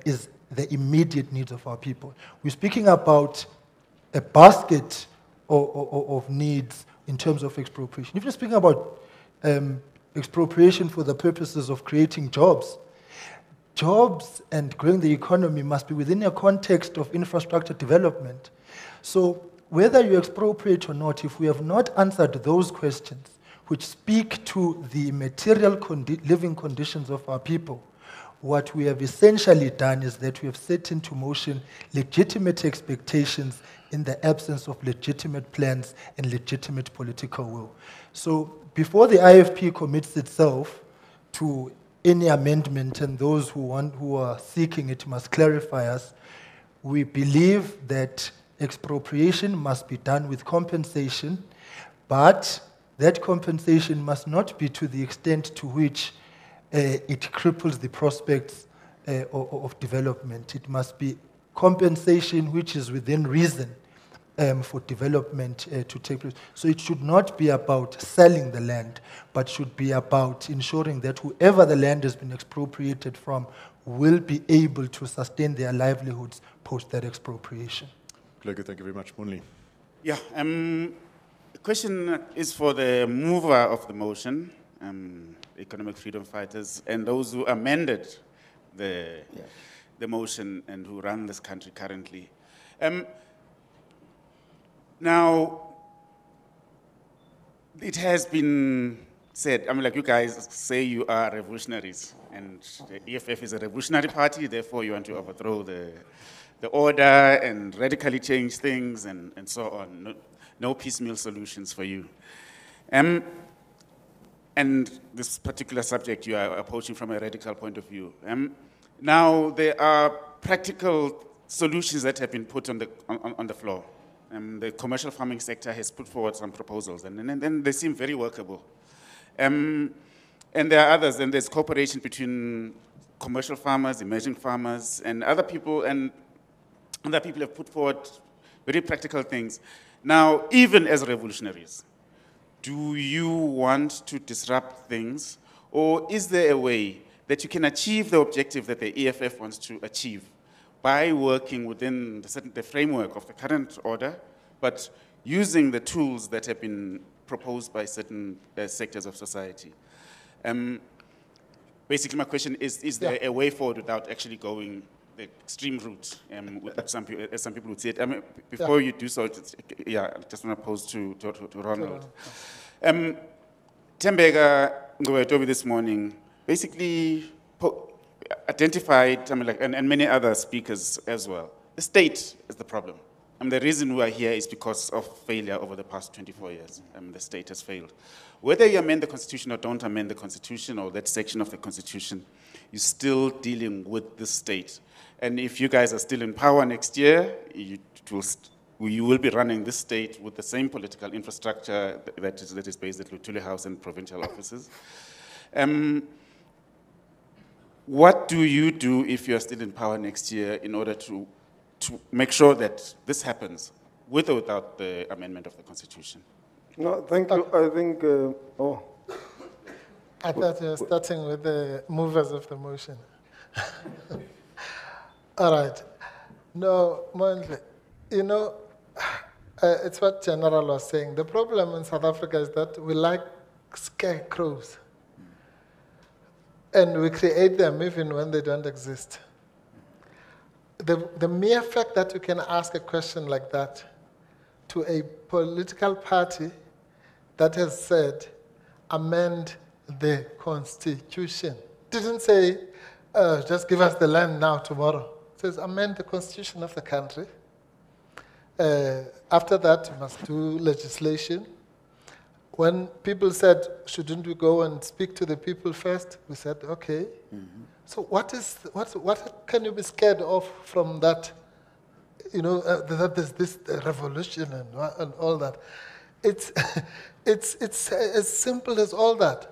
is the immediate needs of our people. We're speaking about a basket of needs in terms of expropriation. If you're speaking about expropriation for the purposes of creating jobs, jobs and growing the economy must be within a context of infrastructure development. So whether you expropriate or not, if we have not answered those questions, which speak to the material living conditions of our people, what we have essentially done is that we have set into motion legitimate expectations in the absence of legitimate plans and legitimate political will. So before the IFP commits itself to any amendment, and those who are seeking it must clarify us, we believe that expropriation must be done with compensation, but that compensation must not be to the extent to which it cripples the prospects of development. It must be compensation which is within reason, for development to take place. So it should not be about selling the land, but should be about ensuring that whoever the land has been expropriated from will be able to sustain their livelihoods post that expropriation. Thank you very much. Mondli. Yeah, the question is for the mover of the motion, economic freedom fighters, and those who amended the motion and who run this country currently. Now, it has been said, I mean, like you guys say you are revolutionaries, and the EFF is a revolutionary party, therefore you want to overthrow the order and radically change things and so on. No piecemeal solutions for you. And this particular subject you are approaching from a radical point of view. Now, there are practical solutions that have been put on the floor. The commercial farming sector has put forward some proposals, and then they seem very workable. And there are others, and there's cooperation between commercial farmers, emerging farmers, and other people have put forward very practical things. Now, even as revolutionaries, do you want to disrupt things, or is there a way that you can achieve the objective that the EFF wants to achieve by working within the framework of the current order, but using the tools that have been proposed by certain sectors of society? Basically, my question is there a way forward without actually going the extreme route, as some people would say it? I mean, before you do so, I just want to pose to Ronald. Tembega Ngowetobi this morning basically identified, and many other speakers as well, the state is the problem. The reason we are here is because of failure over the past 24 years. The state has failed. Whether you amend the Constitution or don't amend the Constitution or that section of the Constitution, you're still dealing with the state. And if you guys are still in power next year, you will be running this state with the same political infrastructure that is based at Luthuli House and provincial offices. What do you do if you're still in power next year in order to make sure that this happens with or without the amendment of the Constitution? No, thank you. I think, I thought you were starting with the movers of the motion. All right. No, Mondli, you know, it's what General was saying. The problem in South Africa is that we like scarecrows. And we create them even when they don't exist. The mere fact that you can ask a question like that to a political party that has said, amend the Constitution. Didn't say, just give us the land now, tomorrow. It says, amend the Constitution of the country. After that, you must do legislation. When people said, shouldn't we go and speak to the people first? We said, okay. Mm-hmm. So what can you be scared of from that? You know, that there's this revolution and all that. It's as simple as all that.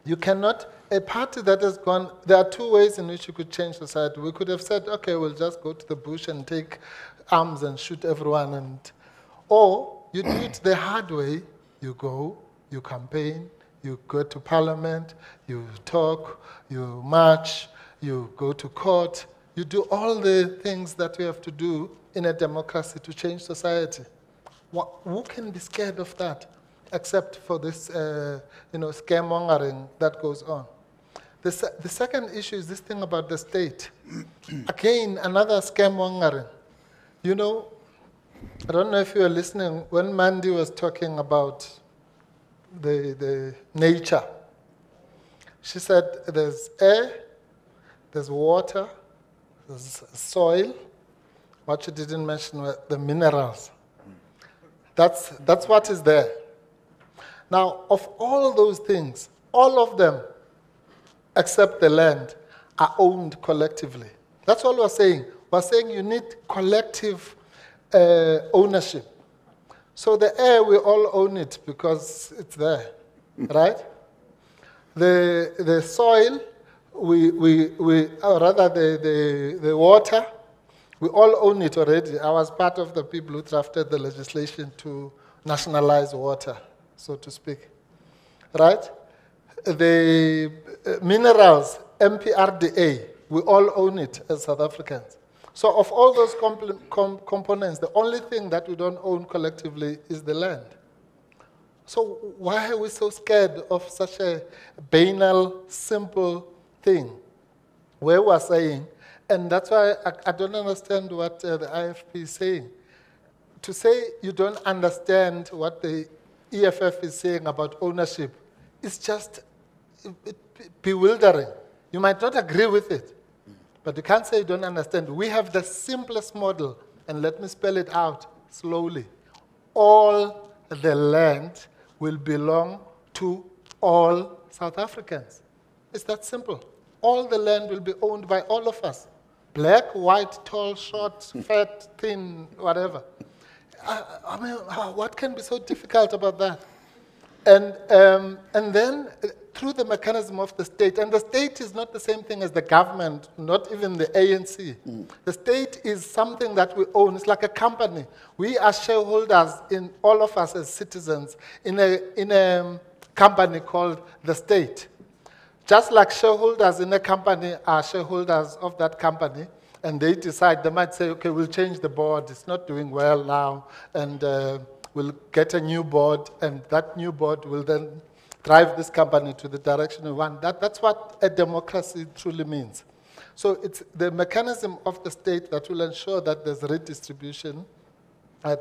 You cannot, a party that has gone, there are two ways in which you could change society. We could have said, okay, we'll just go to the bush and take arms and shoot everyone. Or you do it the hard way. You go, you campaign, you go to parliament, you talk, you march, you go to court, you do all the things that you have to do in a democracy to change society. Who can be scared of that, except for this, scaremongering that goes on? The second issue is this thing about the state. Again, another scaremongering. You know, I don't know if you were listening when Mandy was talking about the nature. She said there's air, there's water, there's soil. What she didn't mention were the minerals. That's what is there. Now, of all those things, all of them, except the land, are owned collectively. That's all we're saying. We're saying you need collective ownership. So the air, we all own it because it's there, right? The soil, or rather the water, We all own it already. I was part of the people who drafted the legislation to nationalize water, so to speak. Right? The minerals, MPRDA, we all own it as South Africans. So of all those components, the only thing that we don't own collectively is the land. So why are we so scared of such a banal, simple thing? Where we're saying, and that's why I don't understand what the IFP is saying. To say you don't understand what the EFF is saying about ownership is just bewildering. You might not agree with it, but you can't say you don't understand. We have the simplest model, and let me spell it out slowly. All the land will belong to all South Africans. It's that simple. All the land will be owned by all of us. Black, white, tall, short, fat, thin, whatever. I mean, what can be so difficult about that? And then through the mechanism of the state, and the state is not the same thing as the government, not even the ANC. The state is something that we own. It's like a company. We are shareholders, in all of us as citizens, in a company called the state. Just like shareholders in a company are shareholders of that company, and they decide, they might say, okay, we'll change the board, it's not doing well now, and we'll get a new board, and that new board will then drive this company to the direction we want. That's what a democracy truly means. So it's the mechanism of the state that will ensure that there's redistribution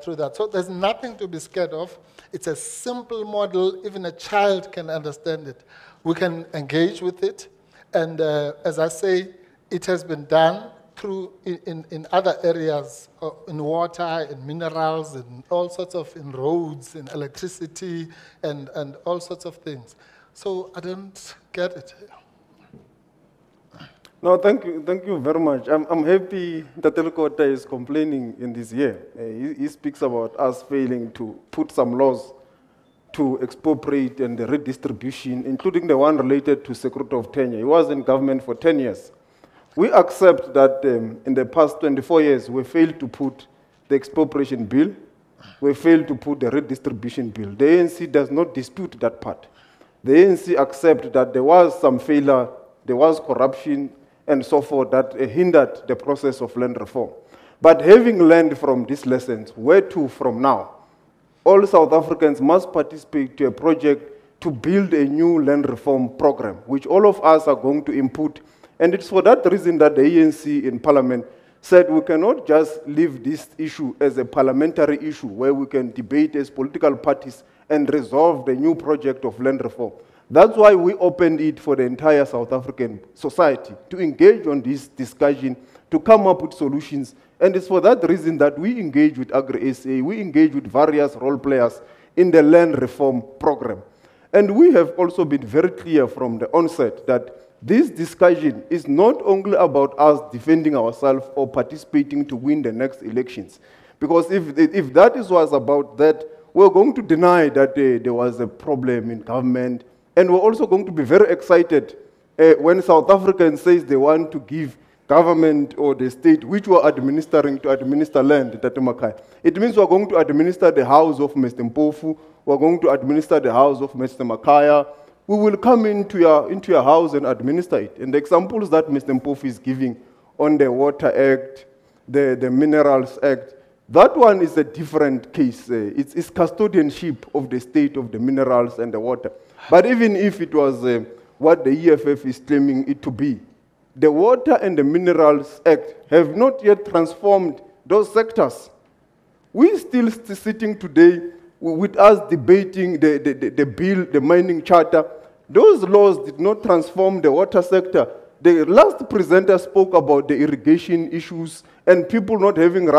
through that. So there's nothing to be scared of. It's a simple model, even a child can understand it. We can engage with it, and as I say, it has been done through in other areas, in water, in minerals, in all sorts of, in roads, in electricity, and all sorts of things. So I don't get it. No, thank you very much. I'm happy that Telkota is complaining in this year. He speaks about us failing to put some laws to expropriate and the redistribution, including the one related to security of tenure. He was in government for 10 years. We accept that in the past 24 years, we failed to put the expropriation bill, we failed to put the redistribution bill. The ANC does not dispute that part. The ANC accepts that there was some failure, there was corruption, and so forth that hindered the process of land reform. But having learned from these lessons, where to from now? All South Africans must participate to a project to build a new land reform program, which all of us are going to input. And it's for that reason that the ANC in Parliament said we cannot just leave this issue as a parliamentary issue where we can debate as political parties and resolve the new project of land reform. That's why we opened it for the entire South African society to engage on this discussion, to come up with solutions. And it's for that reason that we engage with Agri-SA, we engage with various role players in the land reform program. And we have also been very clear from the onset that this discussion is not only about us defending ourselves or participating to win the next elections. Because if that was about that, we're going to deny that there was a problem in government. And we're also going to be very excited when South Africans say they want to give government or the state which we're administering to administer land, Makhanya. It means we're going to administer the house of Mr. Mpofu, we're going to administer the house of Mr. Makhanya. We will come into your house and administer it. And the examples that Mr. Mpofu is giving on the Water Act, the Minerals Act, that one is a different case. It's custodianship of the state of the minerals and the water. But even if it was what the EFF is claiming it to be, the Water and the Minerals Act have not yet transformed those sectors. We're still sitting today with us debating the bill, the mining charter. Those laws did not transform the water sector. The last presenter spoke about the irrigation issues and people not having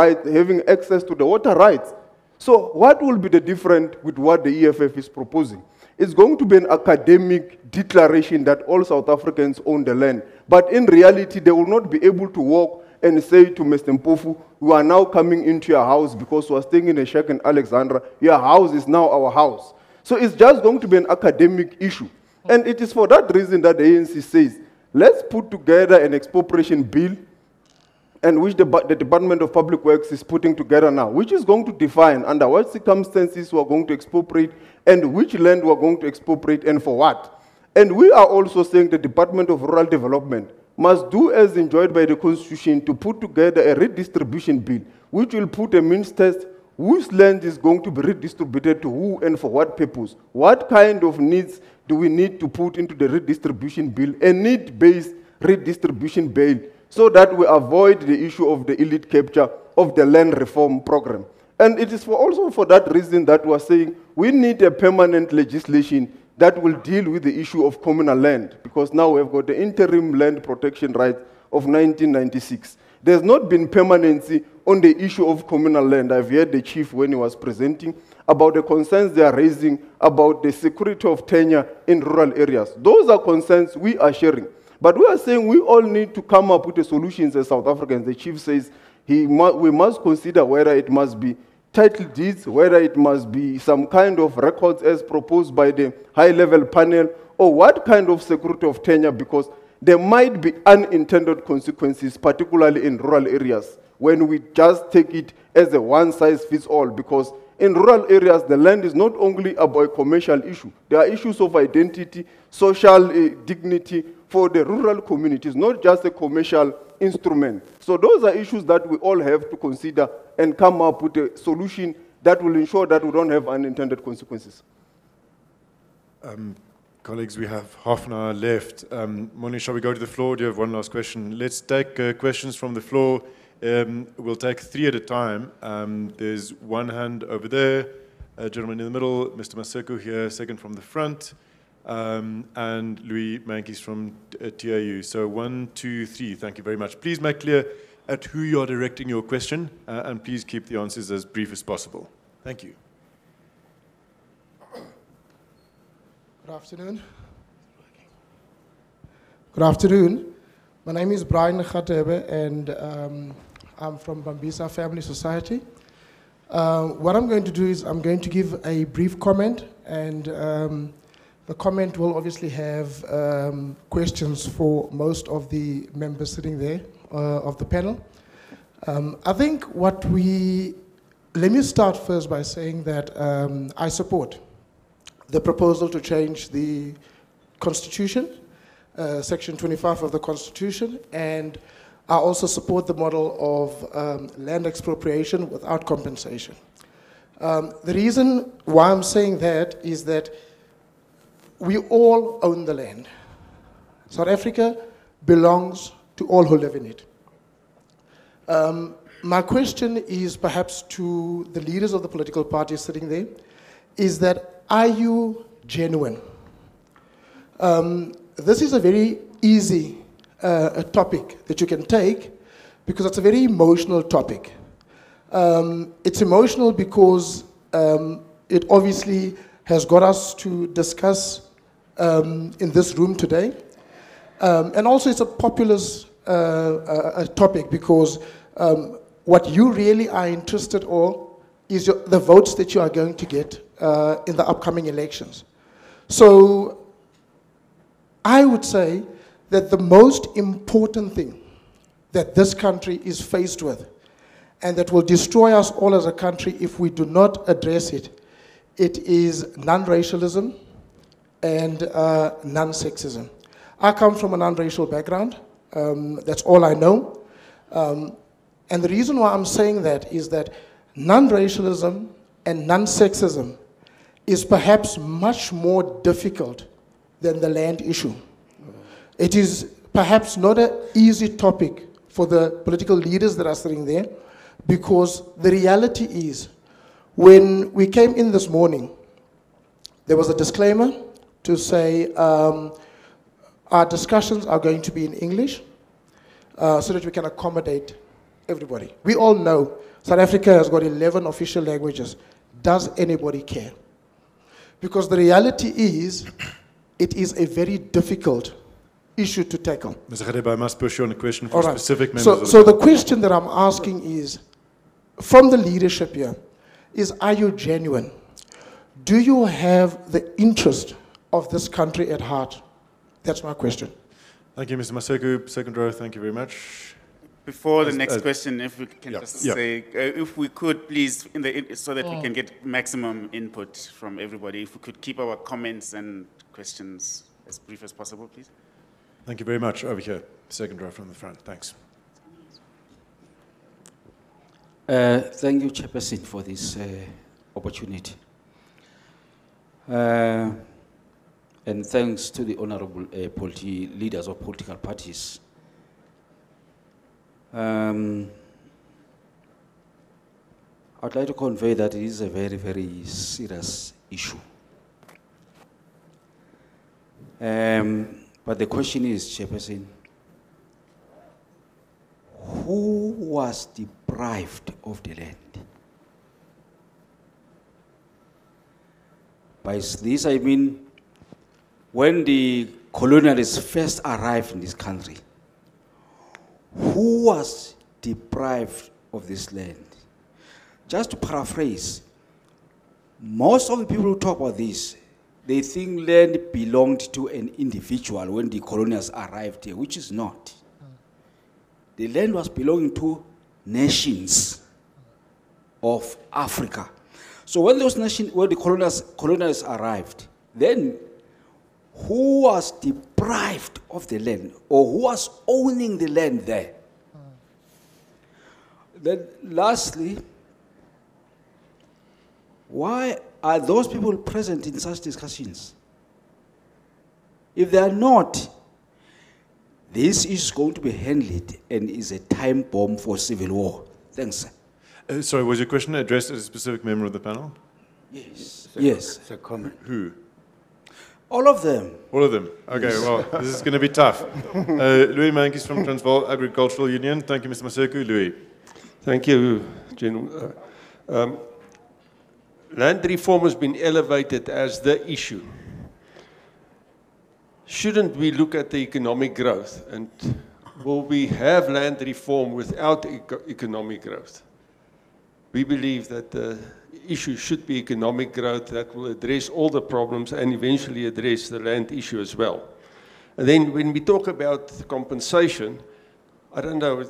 access to the water rights. So what will be the difference with what the EFF is proposing? It's going to be an academic declaration that all South Africans own the land. But in reality, they will not be able to walk and say to Mr. Mpofu, we are now coming into your house because we are staying in a shack in Alexandra. Your house is now our house. So it's just going to be an academic issue. And it is for that reason that the ANC says, let's put together an expropriation bill and which the Department of Public Works is putting together now, which is going to define under what circumstances we are going to expropriate and which land we are going to expropriate and for what. And we are also saying the Department of Rural Development must do as enjoined by the Constitution to put together a redistribution bill, which will put a means test whose land is going to be redistributed to who and for what purpose. What kind of needs do we need to put into the redistribution bill, a need-based redistribution bill, so that we avoid the issue of the elite capture of the land reform program. And it is also for that reason that we are saying we need a permanent legislation that will deal with the issue of communal land, because now we have got the interim land protection right of 1996. There's not been permanency on the issue of communal land. I've heard the chief when he was presenting about the concerns they are raising about the security of tenure in rural areas. Those are concerns we are sharing. But we are saying we all need to come up with the solutions as South Africans. The chief says we must consider whether it must be title deeds, whether it must be some kind of records as proposed by the high-level panel, or what kind of security of tenure, because there might be unintended consequences, particularly in rural areas, when we just take it as a one-size-fits-all, because in rural areas, the land is not only about a commercial issue. There are issues of identity, social dignity for the rural communities, not just a commercial instrument. So those are issues that we all have to consider and come up with a solution that will ensure that we don't have unintended consequences. Colleagues, we have half an hour left. Mondli, shall we go to the floor? Do you have one last question? Let's take questions from the floor. We'll take 3 at a time. There's one hand over there, a gentleman in the middle, Mr. Maseko here, second from the front, and Louis Mankis from TAU. So 1, 2, 3. Thank you very much. Please make clear at who you are directing your question, and please keep the answers as brief as possible. Thank you. Good afternoon. Good afternoon. My name is Brian Khatebe, and I'm from Bambisa Family Society. What I'm going to do is I'm going to give a brief comment, and the comment will obviously have questions for most of the members sitting there of the panel. I think let me start first by saying that I support the proposal to change the Constitution, Section 25 of the Constitution, and I also support the model of land expropriation without compensation. The reason why I'm saying that is that we all own the land. South Africa belongs to all who live in it. My question is perhaps to the leaders of the political parties sitting there, is that are you genuine? This is a very easy topic that you can take because it's a very emotional topic. It's emotional because it obviously has got us to discuss in this room today. And also it's a populist topic because what you really are interested in is the votes that you are going to get in the upcoming elections. So I would say that the most important thing that this country is faced with, and that will destroy us all as a country if we do not address it, it is non-racialism and non-sexism. I come from a non-racial background. That's all I know. And the reason why I'm saying that is that non-racialism and non-sexism is perhaps much more difficult than the land issue. It is perhaps not an easy topic for the political leaders that are sitting there, because the reality is, when we came in this morning, there was a disclaimer to say our discussions are going to be in English so that we can accommodate everybody. We all know South Africa has got 11 official languages. Does anybody care? Because the reality is, it is a very difficult issue to tackle. Mr. Khatebe, I must push you on a question for specific members of So the question that I'm asking is, from the leadership here, is are you genuine? Do you have the interest of this country at heart? That's my question. Thank you, Mr. Maseko. Second row, thank you very much. Before the next question, if we can yeah, just yeah. say, if we could please, so that we can get maximum input from everybody, if we could keep our comments and questions as brief as possible, please. Thank you very much. Over here, second row from the front. Thanks. Thank you, Chairperson, for this opportunity. And thanks to the honorable leaders of political parties. I'd like to convey that it is a very, very serious issue. But the question is, Chairperson, who was deprived of the land? By this I mean, when the colonialists first arrived in this country, who was deprived of this land? Just to paraphrase, most of the people who talk about this, they think land belonged to an individual when the colonials arrived here, which is not. The land was belonging to nations of Africa. So when those nations, when the colonials arrived, then who was deprived of the land, or who was owning the land there? Then lastly, why are those people present in such discussions? If they are not, this is going to be handled and is a time bomb for civil war. Thanks, sir. Sorry, was your question addressed at a specific member of the panel? Yes. Yes. It's a comment. Who? All of them. All of them. Okay, well, this is going to be tough. Louis Mankis from Transvaal Agricultural Union. Thank you, Mr. Maseku. Louis. Thank you, General. Land reform has been elevated as the issue. Shouldn't we look at the economic growth? And will we have land reform without economic growth? We believe that the issue should be economic growth that will address all the problems and eventually address the land issue as well. And then when we talk about compensation, I don't know,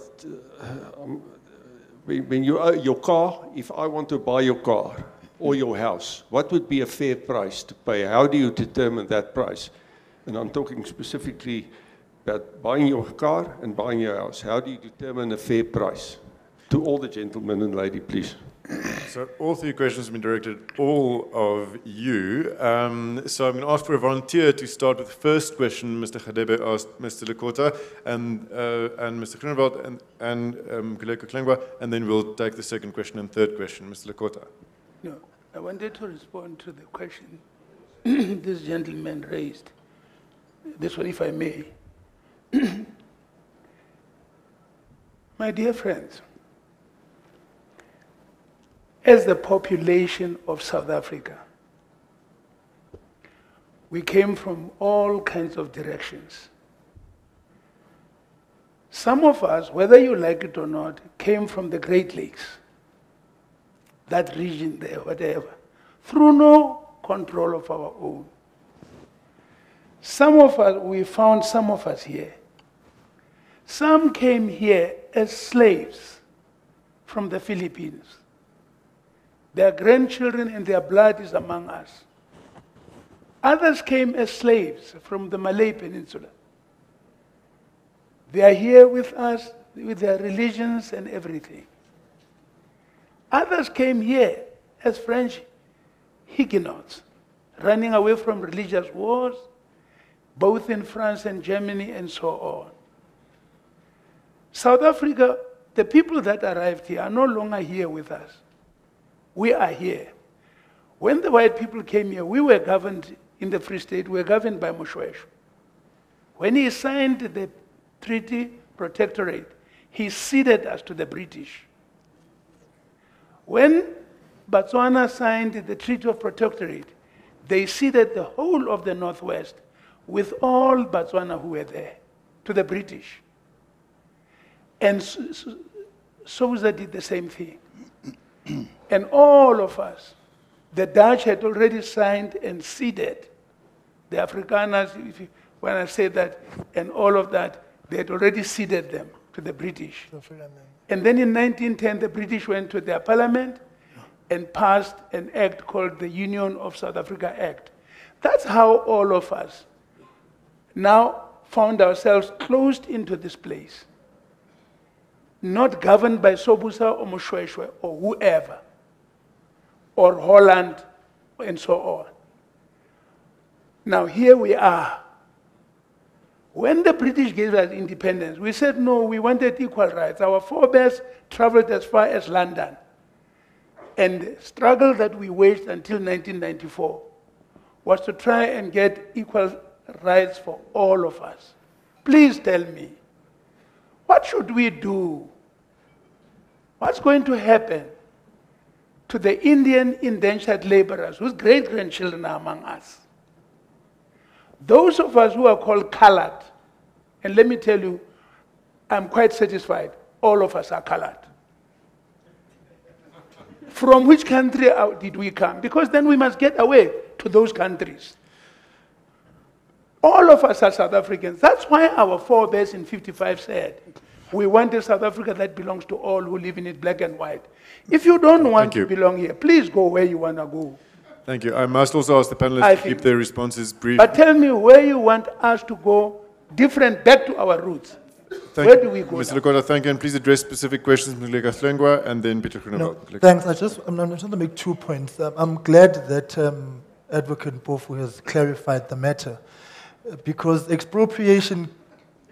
when you own your car, if I want to buy your car or your house, what would be a fair price to pay? How do you determine that price? And I'm talking specifically about buying your car and buying your house. How do you determine a fair price? To all the gentlemen and lady, please. So all three questions have been directed at all of you. So I'm going to ask for a volunteer to start with the first question Mr. Khadebe asked Mr. Lekota and Mr. Groenewald and Kuleko Klengwa, and then we'll take the second question and third question. Mr. Lekota. No, I wanted to respond to the question this gentleman raised. This one, if I may. My dear friends, as the population of South Africa, we came from all kinds of directions. Some of us, whether you like it or not, came from the Great Lakes, that region there, whatever, through no control of our own. Some of us, we found some of us here. Some came here as slaves from the Philippines. Their grandchildren and their blood is among us. Others came as slaves from the Malay Peninsula. They are here with us, with their religions and everything. Others came here as French Huguenots, running away from religious wars, both in France and Germany and so on. South Africa, the people that arrived here are no longer here with us. We are here. When the white people came here, we were governed in the Free State, we were governed by Moshoeshoe. When he signed the treaty protectorate, he ceded us to the British. When Botswana signed the treaty of protectorate, they ceded the whole of the Northwest with all Botswana who were there to the British. And Sousa did the same thing. And all of us, the Dutch had already signed and ceded. The Afrikaners, when I say that, and all of that, they had already ceded them to the British. And then in 1910, the British went to their parliament and passed an act called the Union of South Africa Act. That's how all of us now found ourselves closed into this place, not governed by Sobusa or Moshweshwe or whoever, or Holland, and so on. Now here we are. When the British gave us independence, we said, no, we wanted equal rights. Our forebears traveled as far as London. And the struggle that we waged until 1994 was to try and get equal rights for all of us. Please tell me, what should we do? What's going to happen to the Indian indentured laborers whose great-grandchildren are among us? Those of us who are called colored, and let me tell you, I'm quite satisfied, all of us are colored. From which country did we come? Because then we must get away to those countries. All of us are South Africans. That's why our forebears in 55 said, we want a South Africa that belongs to all who live in it, black and white. If you don't want to belong here, please go where you want to go. Thank you. I must also ask the panelists to keep their responses brief. But tell me where you want us to go different, back to our roots. Where do we go Mr. now? Lekota, thank you. And please address specific questions, Mr. Hlengwa, and then Peter Groenewald. No, thanks. I'm trying to make 2 points. I'm glad that Advocate Mpofu has clarified the matter, because expropriation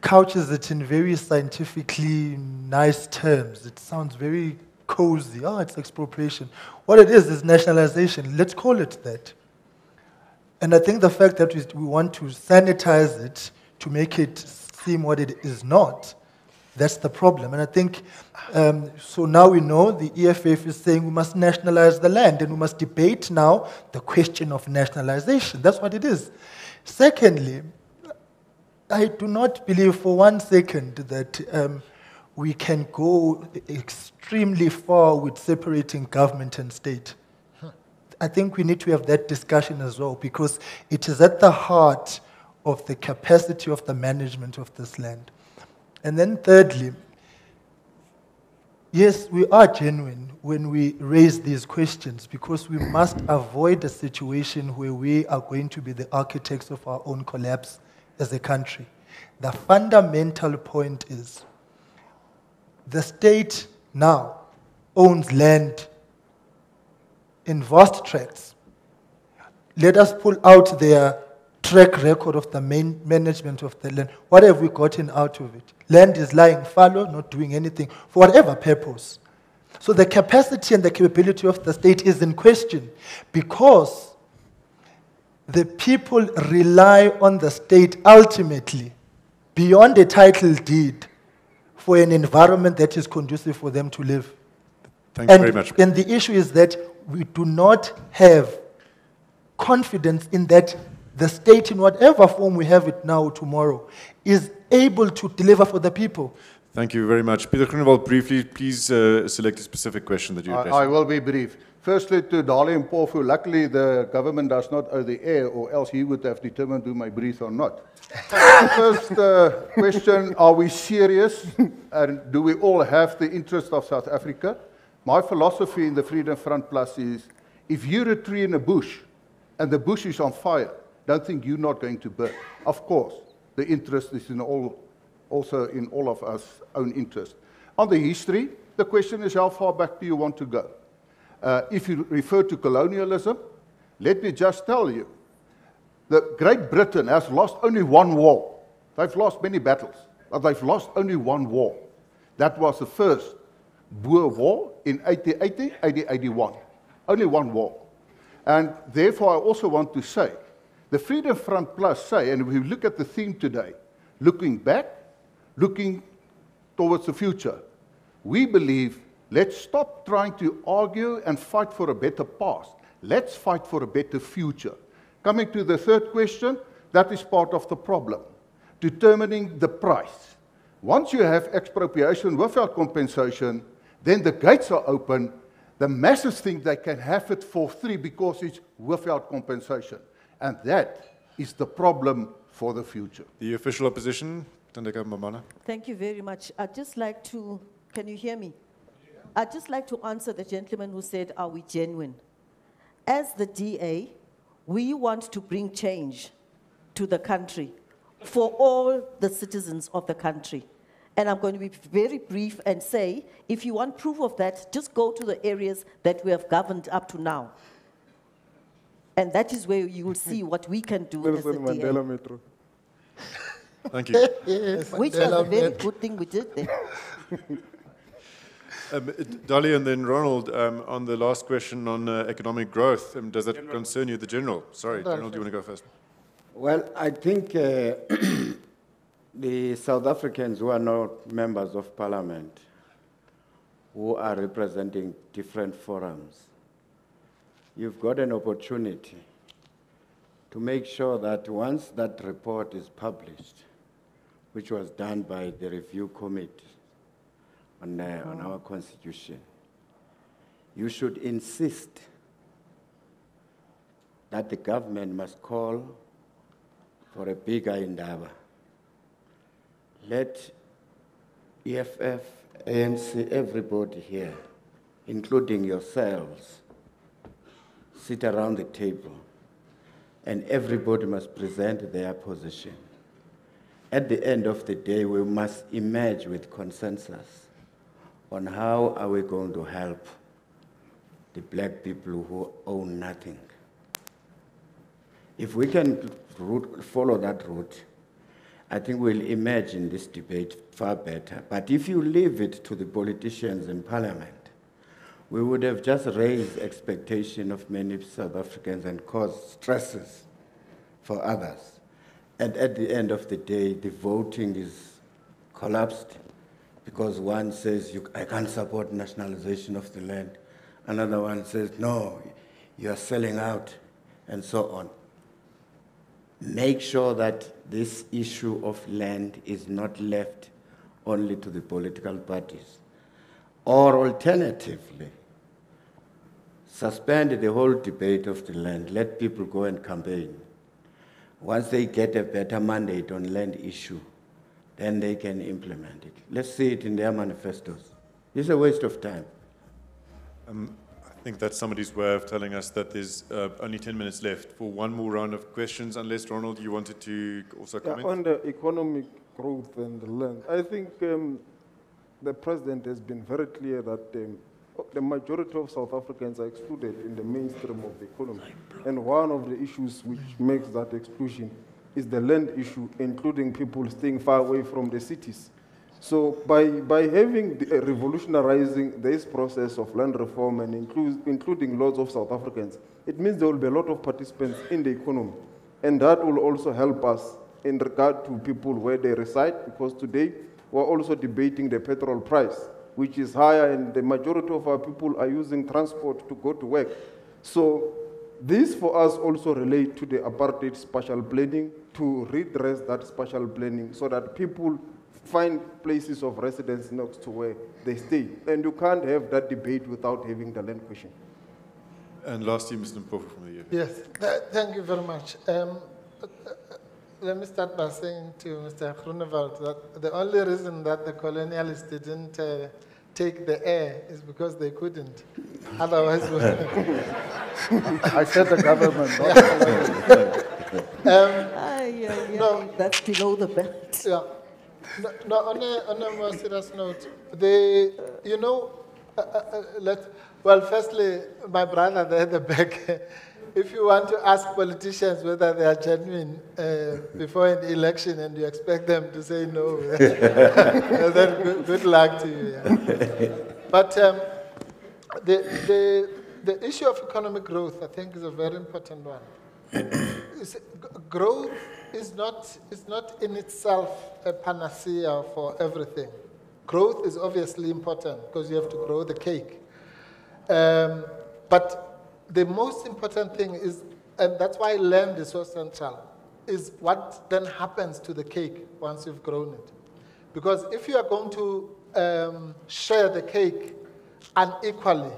couches it in very scientifically nice terms. It sounds very cozy. Oh, it's expropriation. What it is nationalization. Let's call it that. And I think the fact that we want to sanitize it to make it seem what it is not, that's the problem. And I think, so now we know the EFF is saying we must nationalize the land, and we must debate now the question of nationalization. That's what it is. Secondly, I do not believe for 1 second that we can go extremely far with separating government and state. I think we need to have that discussion as well, because it is at the heart of the capacity of the management of this land. And then thirdly, yes, we are genuine when we raise these questions, because we must avoid a situation where we are going to be the architects of our own collapse as a country. The fundamental point is the state now owns land in vast tracts. Let us pull out their track record of the main management of the land. What have we gotten out of it? Land is lying fallow, not doing anything, for whatever purpose. So the capacity and the capability of the state is in question, because the people rely on the state ultimately, beyond a title deed, for an environment that is conducive for them to live. Thank you very much. And the issue is that we do not have confidence in that the state, in whatever form we have it now or tomorrow, is able to deliver for the people. Thank you very much. Peter Groenewald, briefly, please select a specific question that you address. I will be brief. Firstly, to Dali Mpofu, luckily the government does not owe the air, or else he would have determined do my breathe or not. First question, are we serious? And do we all have the interest of South Africa? My philosophy in the Freedom Front Plus is, if you're a tree in a bush and the bush is on fire, don't think you're not going to burn. Of course, the interest is also in all of us own interest. On the history, the question is, how far back do you want to go? If you refer to colonialism, let me just tell you, that Great Britain has lost only one war. They've lost many battles, but they've lost only one war. That was the first Boer War in 1880, 1881. Only one war. And therefore, I also want to say, the Freedom Front Plus say, and if we look at the theme today, looking back, looking towards the future, we believe, let's stop trying to argue and fight for a better past. Let's fight for a better future. Coming to the third question, that is part of the problem, determining the price. Once you have expropriation without compensation, then the gates are open. The masses think they can have it for free because it's without compensation. And that is the problem for the future. The official opposition, Tandeka Mamana. Thank you very much. I'd just like to, can you hear me? I'd just like to answer the gentleman who said, are we genuine? As the DA, we want to bring change to the country for all the citizens of the country. And I'm going to be very brief and say, if you want proof of that, just go to the areas that we have governed up to now. And that is where you will see what we can do as the DA. Metro. Thank you. Yes, Which was a very good thing we did there. Dali and then Ronald, on the last question on economic growth, does that concern you, the General? Sorry, General, do you want to go first? Well, I think the South Africans who are not members of parliament, who are representing different forums, you've got an opportunity to make sure that once that report is published, which was done by the review committee on our constitution, you should insist that the government must call for a bigger Indaba. Let EFF, ANC, everybody here, including yourselves, sit around the table, and everybody must present their position. At the end of the day, we must emerge with consensus on how are we going to help the black people who own nothing. If we can follow that route, I think we'll emerge in this debate far better. But if you leave it to the politicians in parliament, we would have just raised expectation of many South Africans and caused stresses for others. And at the end of the day, the voting is collapsed because one says, I can't support nationalization of the land. Another one says, no, you're selling out, and so on. Make sure that this issue of land is not left only to the political parties. Or alternatively, suspend the whole debate of the land. Let people go and campaign. Once they get a better mandate on land issue, then they can implement it. Let's see it in their manifestos. It's a waste of time. I think that's somebody's way of telling us that there's only 10 minutes left for one more round of questions, unless, Ronald, you wanted to also comment? On the economic growth and the land, I think the President has been very clear that the majority of South Africans are excluded in the mainstream of the economy. And one of the issues which makes that exclusion is the land issue, including people staying far away from the cities. So by having revolutionizing this process of land reform and including lots of South Africans, it means there will be a lot of participants in the economy. And that will also help us in regard to people where they reside, because today we're also debating the petrol price, which is higher, and the majority of our people are using transport to go to work. So this for us also relate to the apartheid spatial planning, to redress that spatial planning so that people find places of residence next to where they stay. And you can't have that debate without having the land question. And lastly, Mr. Mpofu from the EFF. Yes, thank you very much. Let me start by saying to Mr. Groenewald that the only reason that the colonialists didn't take the air is because they couldn't. Otherwise, I said the government, no, that's below the belt. Yeah. No, on a more serious note, well, firstly, my brother there at the back, if you want to ask politicians whether they are genuine before an election and you expect them to say no, then good luck to you. Yeah. But the issue of economic growth, I think, is a very important one. Growth is not in itself a panacea for everything. Growth is obviously important because you have to grow the cake. But the most important thing is, and that's why land is so central, is what then happens to the cake once you've grown it. Because if you are going to share the cake unequally,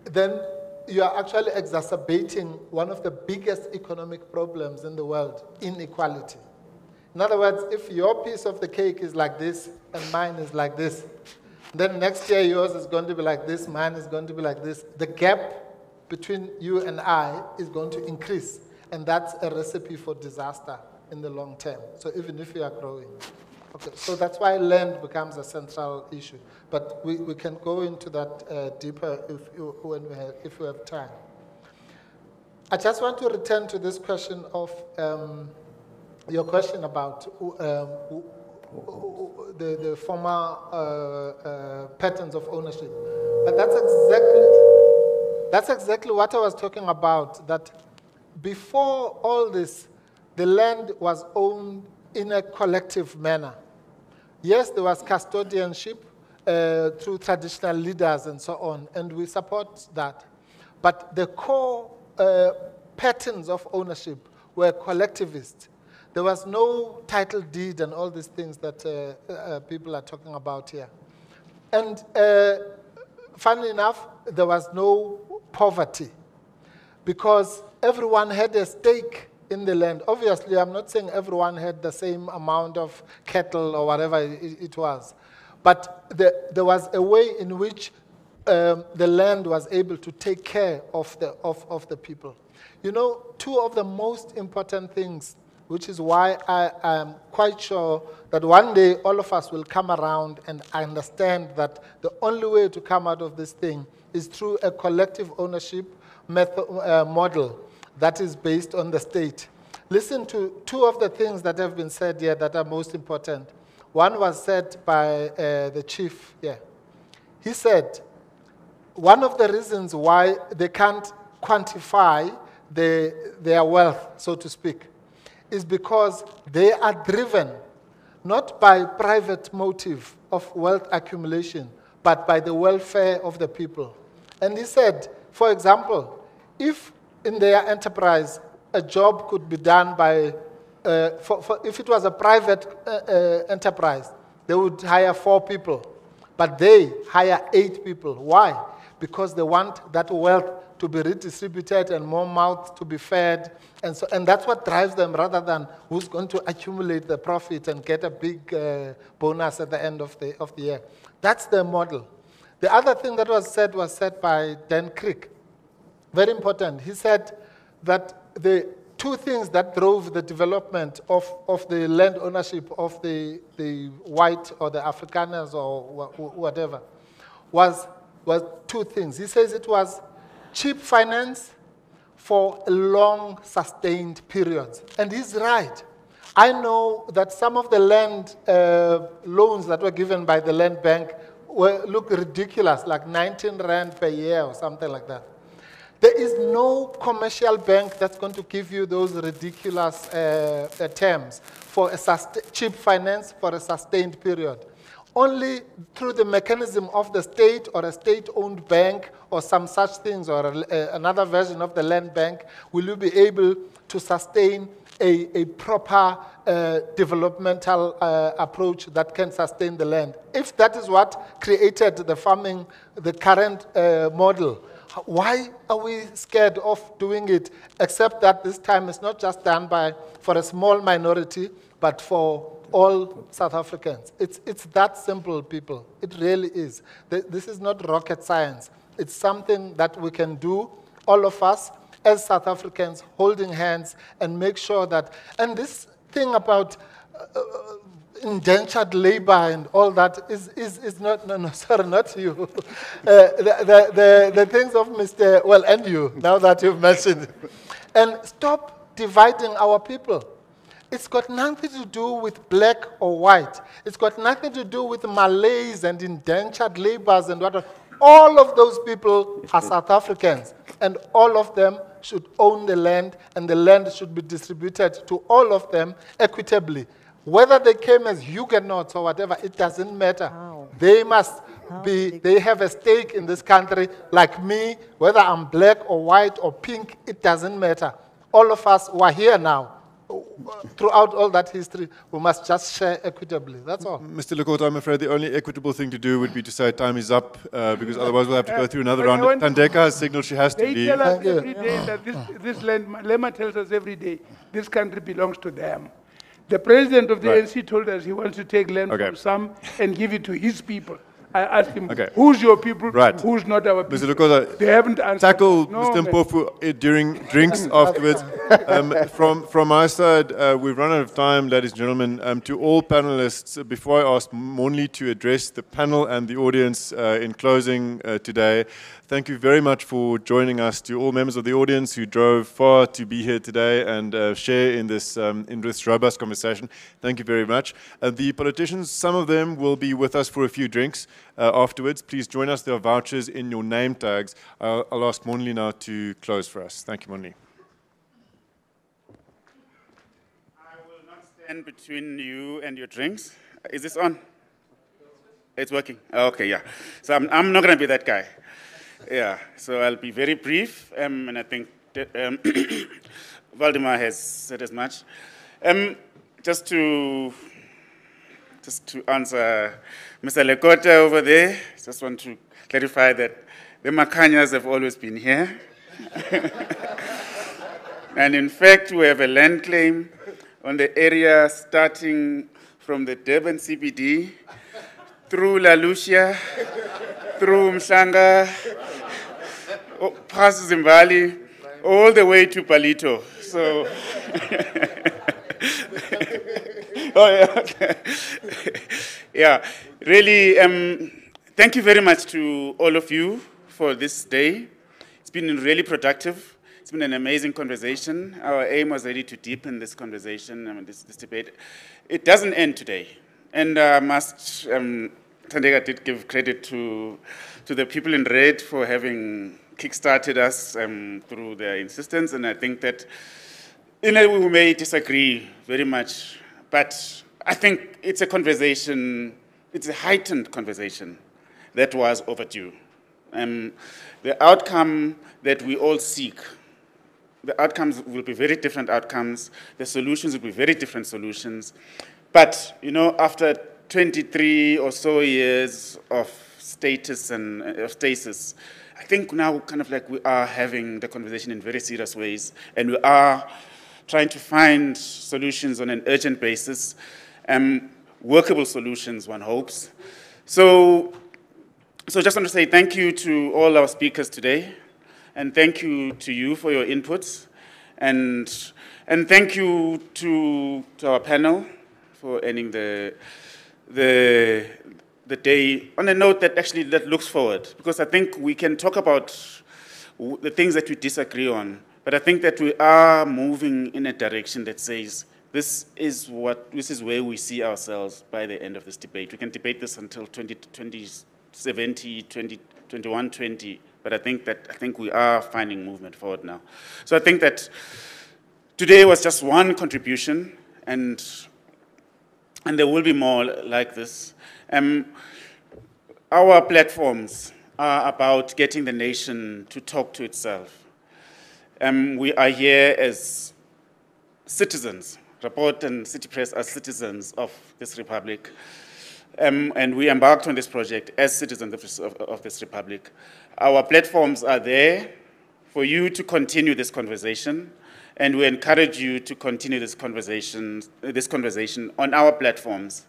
then you are actually exacerbating one of the biggest economic problems in the world, inequality. In other words, if your piece of the cake is like this and mine is like this, then next year yours is going to be like this, mine is going to be like this. The gap between you and I is going to increase. And that's a recipe for disaster in the long term. So even if you are growing. Okay, so that's why land becomes a central issue. But we can go into that deeper if we have time. I just want to return to this question of your question about the former patterns of ownership. But that's exactly what I was talking about, that before all this, the land was owned in a collective manner. Yes, there was custodianship through traditional leaders and so on, and we support that. But the core patterns of ownership were collectivist. There was no title deed and all these things that people are talking about here. And funnily enough, there was no poverty because everyone had a stake in the land. Obviously, I'm not saying everyone had the same amount of cattle or whatever it was. But there was a way in which the land was able to take care of the people. You know, two of the most important things, which is why I am quite sure that one day all of us will come around and understand that the only way to come out of this thing is through a collective ownership model that is based on the state. Listen to two of the things that have been said here that are most important. One was said by the chief here. He said, one of the reasons why they can't quantify their wealth, so to speak, is because they are driven not by private motive of wealth accumulation, but by the welfare of the people. And he said, for example, if in their enterprise a job could be done by, if it was a private enterprise, they would hire 4 people, but they hire 8 people. Why? Because they want that wealth to be redistributed and more mouths to be fed. And that's what drives them rather than who's going to accumulate the profit and get a big bonus at the end of the year. That's their model. The other thing that was said by Dan Crick. Very important. He said that the 2 things that drove the development of the land ownership of the white or the Afrikaners or whatever was 2 things. He says it was cheap finance for long sustained periods. And he's right. I know that some of the land loans that were given by the land bank look ridiculous, like 19 rand per year or something like that. There is no commercial bank that's going to give you those ridiculous terms for cheap finance for a sustained period. Only through the mechanism of the state or a state-owned bank or some such things or another version of the land bank will you be able to sustain a proper developmental approach that can sustain the land. If that is what created the farming, the current model, why are we scared of doing it, except that this time it's not just done for a small minority, but for all South Africans. It's that simple, people. It really is. This is not rocket science. It's something that we can do, all of us, as South Africans, holding hands and make sure that, and this thing about indentured labor and all that is not, no, sorry, not you. The things of Mr., well, and you, now that you've mentioned it. And stop dividing our people. It's got nothing to do with black or white. It's got nothing to do with Malays and indentured laborers and what. All of those people are South Africans, and all of them should own the land, and the land should be distributed to all of them equitably. Whether they came as Huguenots or whatever, it doesn't matter. Wow. They must they have a stake in this country like me, whether I'm black or white or pink, it doesn't matter. All of us who are here now, throughout all that history, we must just share equitably. That's all. Mr. Lekota, I'm afraid the only equitable thing to do would be to say time is up, because otherwise we'll have to go through another round. Tandeka has signaled she has to leave. They tell us every day that this land, Lema tells us every day, this country belongs to them. The president of the Right. ANC told us he wants to take land Okay. from some and give it to his people. I asked him, Okay. who's your people, Right. who's not our people? Mr. Lukoza, They haven't answered. tackle No, Mr. man. Mpofu during drinks afterwards. From my side, we've run out of time, ladies and gentlemen. To all panelists, before I ask Mondli to address the panel and the audience in closing today, thank you very much for joining us. To all members of the audience who drove far to be here today and share in this robust conversation, thank you very much. The politicians, some of them will be with us for a few drinks afterwards. Please join us. There are vouchers in your name tags. I'll ask Mondli now to close for us. Thank you, Mondli. I will not stand between you and your drinks. Is this on? It's working. Okay, yeah. So I'm not going to be that guy. Yeah. So I'll be very brief, and I think that, Waldimar has said as much. Just to answer Mr. Lekota over there, just want to clarify that the Makhanyas have always been here. And in fact, we have a land claim on the area starting from the Durban CBD, through La Lucia, through Mhlanga, past Zimbali, all the way to Palito. So, oh yeah, okay. Yeah, really, thank you very much to all of you for this day. It's been really productive. It's been an amazing conversation. Our aim was really to deepen this conversation, this debate. It doesn't end today. And Thandeka did give credit to the people in red for having kickstarted us through their insistence. And I think that in a way we may disagree very much, but I think it's a conversation, it's a heightened conversation that was overdue. The outcome that we all seek, the outcomes will be very different outcomes, the solutions will be very different solutions. But, you know, after 23 or so years of status and of stasis, I think now kind of like we are having the conversation in very serious ways, and we are trying to find solutions on an urgent basis, workable solutions, one hopes. So just want to say thank you to all our speakers today, and thank you to you for your inputs, and thank you to our panel for ending the day on a note that looks forward, because I think we can talk about the things that we disagree on, but I think that we are moving in a direction that says this is where we see ourselves by the end of this debate. We can debate this until 2070, 2021, 20, but I think we are finding movement forward now. So I think that today was just one contribution, and there will be more like this. Our platforms are about getting the nation to talk to itself. We are here as citizens. Rapport and City Press are citizens of this republic. And we embarked on this project as citizens of this republic. Our platforms are there for you to continue this conversation, and we encourage you to continue this conversation on our platforms.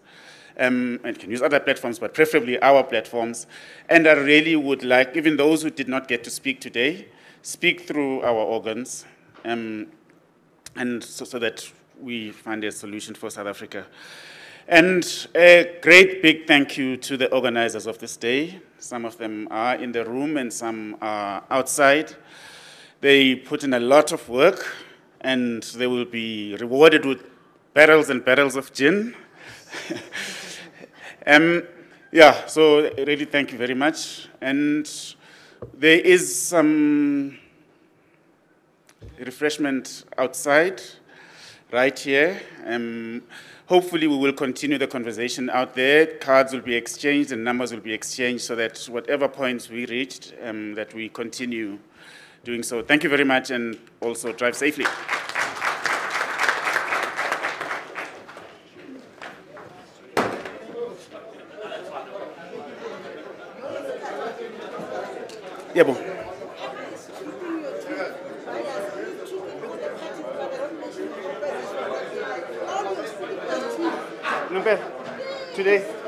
And can use other platforms, but preferably our platforms. And I really would like, even those who did not get to speak today, speak through our organs, and so that we find a solution for South Africa. And a great big thank you to the organizers of this day. Some of them are in the room and some are outside. They put in a lot of work, and they will be rewarded with barrels and barrels of gin. Yeah, so really thank you very much. And there is some refreshment outside, right here. Hopefully we will continue the conversation out there. Cards will be exchanged and numbers will be exchanged so that whatever points we reached, that we continue doing so. Thank you very much, and also drive safely. Yeah, boy. Today.